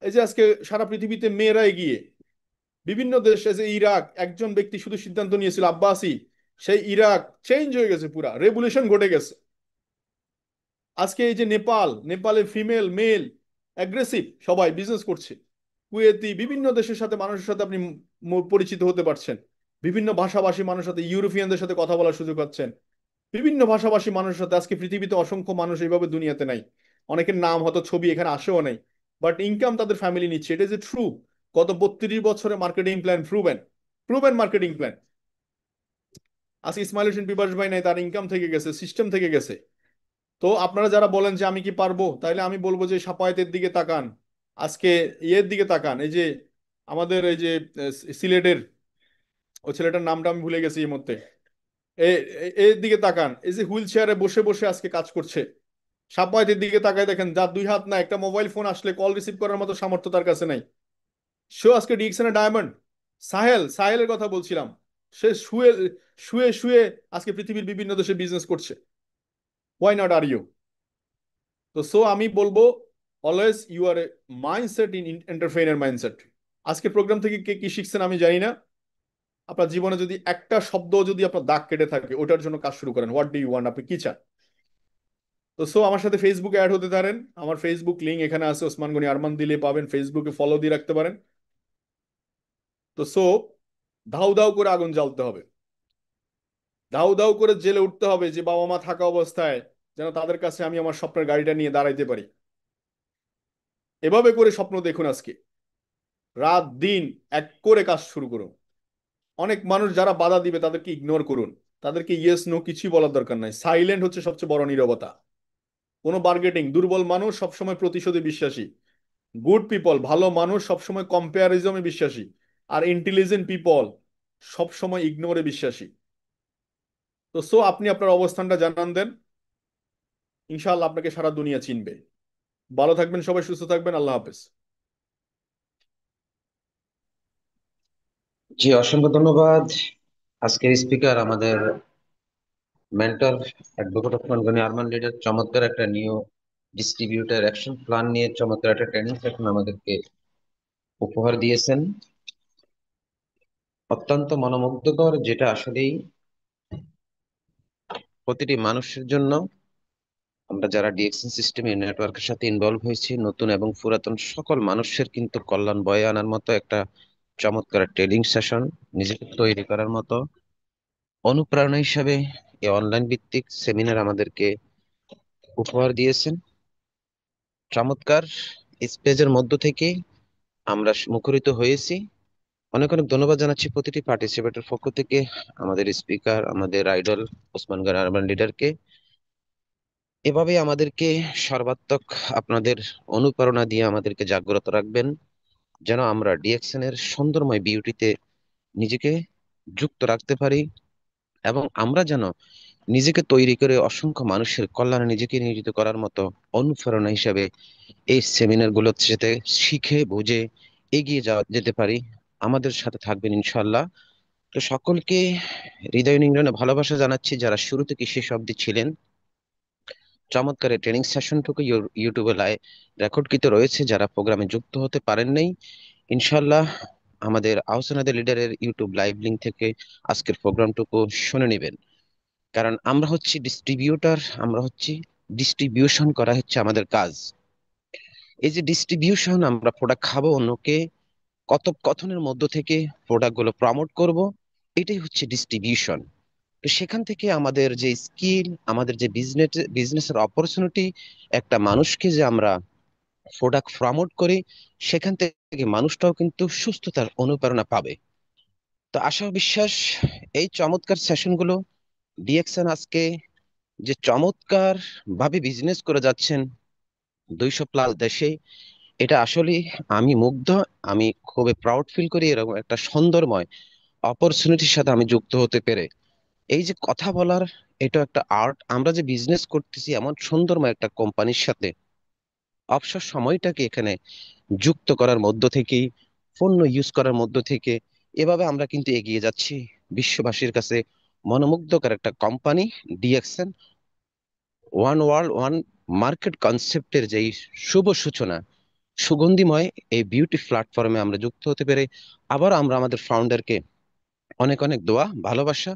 এই যে আজকে সারা পৃথিবীতে মেয়েরা এগিয়ে, বিভিন্ন দেশে, যে ইরাক, একজন ব্যক্তি শুধু সিদ্ধান্ত নিয়েছিল আব্বাসি, সেই ইরাক চেঞ্জ হয়ে গেছে, পুরা রেভলিউশন ঘটে গেছে। আজকে এই যে নেপাল, নেপালে ফিমেল মেল অ্যাগ্রেসিভ সবাই বিজনেস করছে। কুয়েতি, বিভিন্ন দেশের সাথে মানুষের সাথে আপনি পরিচিত হতে পারছেন, বিভিন্ন ভাষাভাষী মানুষের সাথে, ইউরোপিয়ানদের সাথে কথা বলার সুযোগ পাচ্ছেন, বিভিন্ন ভাষাভাষী মানুষের সাথে। আজকে পৃথিবীতে অসংখ্য মানুষ এইভাবে দুনিয়াতে নাই, অনেকের নাম হয়তো ছবি এখানে আসেও নাই, বাট ইনকাম তাদের ফ্যামিলি নিচ্ছে, এটা যে ট্রু। গত 32 বছরে marketing plan proven, proven marketing plan. আজকে ইসমাইল হোসেন বিবাস ভাই নাই, তার ইনকাম থেকে গেছে, সিস্টেম থেকে গেছে। তো আপনারা যারা বলেন যে আমি কি পারবো, তাইলে আমি বলবো যে সাপায়েতের দিকে তাকান, আজকে ইয়ের দিকে তাকান, এই যে আমাদের এই যে সিলেটের ওই ছেলেটার নামটা আমি ভুলে গেছি এই মধ্যে, এর দিকে তাকান, এই যে হুইল চেয়ারে বসে বসে আজকে কাজ করছে। সাপায়েতের দিকে তাকায় দেখেন, যার 2 হাত না, একটা মোবাইল ফোন আসলে কল রিসিভ করার মতো সামর্থ্য তার কাছে নাই, সেও আজকে ডিএক্সএন ডায়মন্ড। সাহেল, সাহেলের কথা বলছিলাম, সে শুয়ে শুয়ে শুয়ে আজকে পৃথিবীর বিভিন্ন দেশে বিজনেস করছে। Why not are you? তো সো আমি বলবো, always you are a mindset in entrepreneur mindset. আজকে প্রোগ্রাম থেকে কে কি শিখছেন আমি জানি না, আপনার জীবনে যদি একটা শব্দ যদি আপনার দাগ কেটে থাকে, ওটার জন্য কাজ শুরু করেন। হোয়াট ডু ইউ ওয়ান্ট, আপনি কি চান? তো সো আমার সাথে ফেসবুকে অ্যাড হতে পারেন, আমার ফেসবুক লিঙ্ক এখানে আছে, ওসমান গনি আরমান দিলে পাবেন, ফেসবুকে ফলো দিয়ে রাখতে পারেন। তো সো ধাউ ধাউ করে আগুন জ্বালতে হবে, ধাউ ধাউ করে জেলে উঠতে হবে, যে বাবা মা থাকা অবস্থায় যেন তাদের কাছে আমি আমার স্বপ্নের গাড়িটা নিয়ে দাঁড়াইতে পারি। এভাবে করে স্বপ্ন দেখুন আজকে, রাত দিন এক করে কাজ শুরু করুন। অনেক মানুষ যারা বাধা দিবে তাদেরকে ইগনোর করুন, তাদেরকে ইয়েস নো কিছুই বলার দরকার নাই, সাইলেন্ট হচ্ছে সবচেয়ে বড় নীরবতা। কোনো বার্গেটিং, দুর্বল মানুষ সবসময় প্রতিশোধে বিশ্বাসী, গুড পিপল, ভালো মানুষ সবসময় কম্পেয়ারিজমে বিশ্বাসী, আর ইন্টেলিজেন্ট পিপল সবসময় ইগনোরে বিশ্বাসী। তো সো আপনি আপনার অবস্থানটা জানান দেন, ইনশাআল্লাহ আপনাকে সারা দুনিয়া চিনবে। ভালো থাকবেন সবাই, সুস্থ থাকবেন, আল্লাহ হাফেজ। জি, অসংখ্য ধন্যবাদ। আজকের স্পিকার আমাদের mentor advocate Osman Gani Arman leader চমৎকার একটা নিউ ডিস্ট্রিবিউটার অ্যাকশন প্ল্যান নিয়ে চমৎকার একটা ট্রেনিং সেশন আমাদেরকে উপহার দিয়েছেন, অত্যন্ত মনোমুগ্ধকর, যেটা আসলেই প্রতিটি মানুষের জন্য, আমরা যারা ডিএক্সএন সিস্টেমে নেটওয়ার্কের সাথে ইনভলভ হয়েছি, নতুন এবং পুরাতন সকল মানুষের কিন্তু কল্যাণ বয়ে আনার মতো একটা চমৎকার ট্রেনিং সেশন, নিজেকে তৈরি করার মতো অনুপ্রেরণা হিসাবে এই অনলাইন ভিত্তিক সেমিনার আমাদেরকে উপহার দিয়েছেন। চমৎকার স্পেজের মধ্য থেকে আমরা মুখরিত হয়েছি। অনেক অনেক ধন্যবাদ জানাচ্ছি প্রতিটি পার্টিসিপেটের পক্ষ থেকে আমাদের স্পিকার, আমাদের আইডল ওসমান গনি আরমান লিডারকে। এভাবে আমাদেরকে সর্বাত্মক আপনাদের অনুপ্রেরণা দিয়ে আমাদেরকে জাগ্রত রাখবেন, যেন আমরা ডিএক্সএন এর সুন্দরময় বিউটিতে নিজেকে যুক্ত রাখতে পারি, এবং আমরা যেন নিজেকে তৈরি করে অসংখ্য মানুষের কল্যাণে নিজেকে নিয়োজিত করার মতো অনুপ্রেরণা হিসাবে এই সেমিনার গুলোর সাথে শিখে বুঝে এগিয়ে যাওয়া যেতে পারি। আমাদের সাথে থাকবেন ইনশাল্লাহ। তো সকলকে হৃদয় নিংড়নে ভালোবাসা জানাচ্ছি, যারা শুরু থেকে শেষ অবধি ছিলেন। চমৎকার এই ট্রেনিং সেশনটুকু ইউটিউবে লাইভ রেকর্ডকৃত রয়েছে, যারা প্রোগ্রামে যুক্ত হতে পারেন নাই, ইনশাল্লাহ আমাদের আহসানাদের লিডারের ইউটিউব লাইভ লিংক থেকে আজকের প্রোগ্রামটুকু শুনে নেবেন। কারণ আমরা হচ্ছি ডিস্ট্রিবিউটর, আমরা হচ্ছি ডিস্ট্রিবিউশন করা হচ্ছে আমাদের কাজ। এই যে ডিস্ট্রিবিউশন, আমরা প্রোডাক্ট খাবো অন্যকে, কথনের মধ্য থেকে প্রোডাক্ট গুলো প্রমোট করব, এটাই হচ্ছে ডিস্ট্রিবিউশন। তো সেখান থেকে আমাদের যে স্কিল, আমাদের যে বিজনেসের অপরচুনিটি, একটা মানুষকে যে আমরা প্রোডাক্ট প্রমোট করি, সেখান থেকে মানুষটাও কিন্তু সুস্থতার অনুপ্রেরণা পাবে। তো আশা ও বিশ্বাস, এই চমৎকার সেশনগুলো ডিএক্সএন আজকে যে চমৎকার ভাবে বিজনেস করে যাচ্ছেন 200+ দেশে, এটা আসলে আমি মুগ্ধ। আমি খুবই প্রাউড ফিল করি এরকম একটা সুন্দরময় অপরচুনিটির সাথে আমি যুক্ত হতে পেরে। এই যে কথা বলার, এটা একটা আর্ট। আমরা যে বিজনেস করতেছি এমন সুন্দরময় একটা কোম্পানির সাথে, অবসর সময়টাকে এখানে যুক্ত করার মধ্য থেকেই, পণ্য ইউজ করার মধ্য থেকে এভাবে আমরা কিন্তু এগিয়ে যাচ্ছি বিশ্ববাসীর কাছে। মনোমুগ্ধকর একটা company DXN, one world one market কনসেপ্টের যেই শুভ সূচনা, সুগন্ধিময় এই বিউটি প্ল্যাটফর্মে আমরা যুক্ত হতে পেরে আবার আমরা আমাদের ফাউন্ডারকে অনেক অনেক দোয়া ভালোবাসা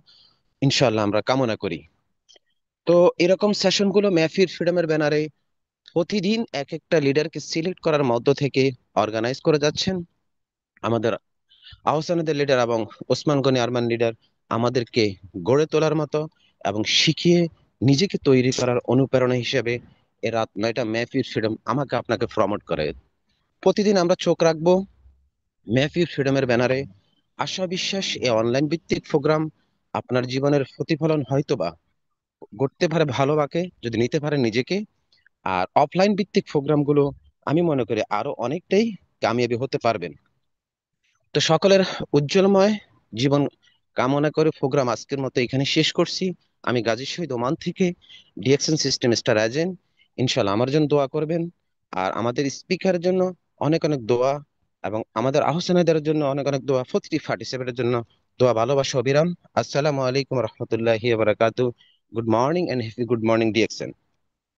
ইনশাআল্লাহ আমরা কামনা করি। তো এরকম সেশনগুলো মেহফিল ফ্রিডমের ব্যানারে প্রতিদিন এক একটা লিডারকে সিলেক্ট করার মধ্য থেকে অর্গানাইজ করে যাচ্ছেন আমাদের আহসানদের লিডার এবং ওসমান গনি আরমান লিডার, আমাদেরকে গড়ে তোলার মতো এবং শিখিয়ে নিজেকে তৈরি করার অনুপ্রেরণা হিসেবে এ রাত 9টা মেহফিল ফ্রিডম আমাকে আপনাকে প্রমোট করে। প্রতিদিন আমরা চোখ রাখবো মেহফিল ফ্রিডমের ব্যানারে। আশা বিশ্বাস এই অনলাইন ভিত্তিক প্রোগ্রাম আপনার জীবনের প্রতিফলন হয়তোবা গড়তে পারে ভালোবাকে যদি নিতে পারে নিজেকে। আর অফলাইন ভিত্তিক প্রোগ্রামগুলো আমি মনে করি আরো অনেকটাই কামিয়াবি হতে পারবেন। তো সকলের উজ্জ্বলময় জীবন কামনা করে প্রোগ্রাম আজকের মতো এখানে শেষ করছি। আমি গাজী শহীদ ওমান থেকে, ডিএক্সএন সিস্টেম স্টার এজেন্ট। ইনশাল্লাহ আমার জন্য দোয়া করবেন, আর আমাদের স্পিকারের জন্য অনেক অনেক দোয়া, এবং আমাদের আহসানাদের জন্য অনেক অনেক দোয়া, প্রতিটি পার্টিসিপেন্টের জন্য দোয়া ভালোবাসা অবিরাম। আসসালামু আলাইকুম রহমতুল্লাহি বারাকাতু। Good morning and happy good morning DXN.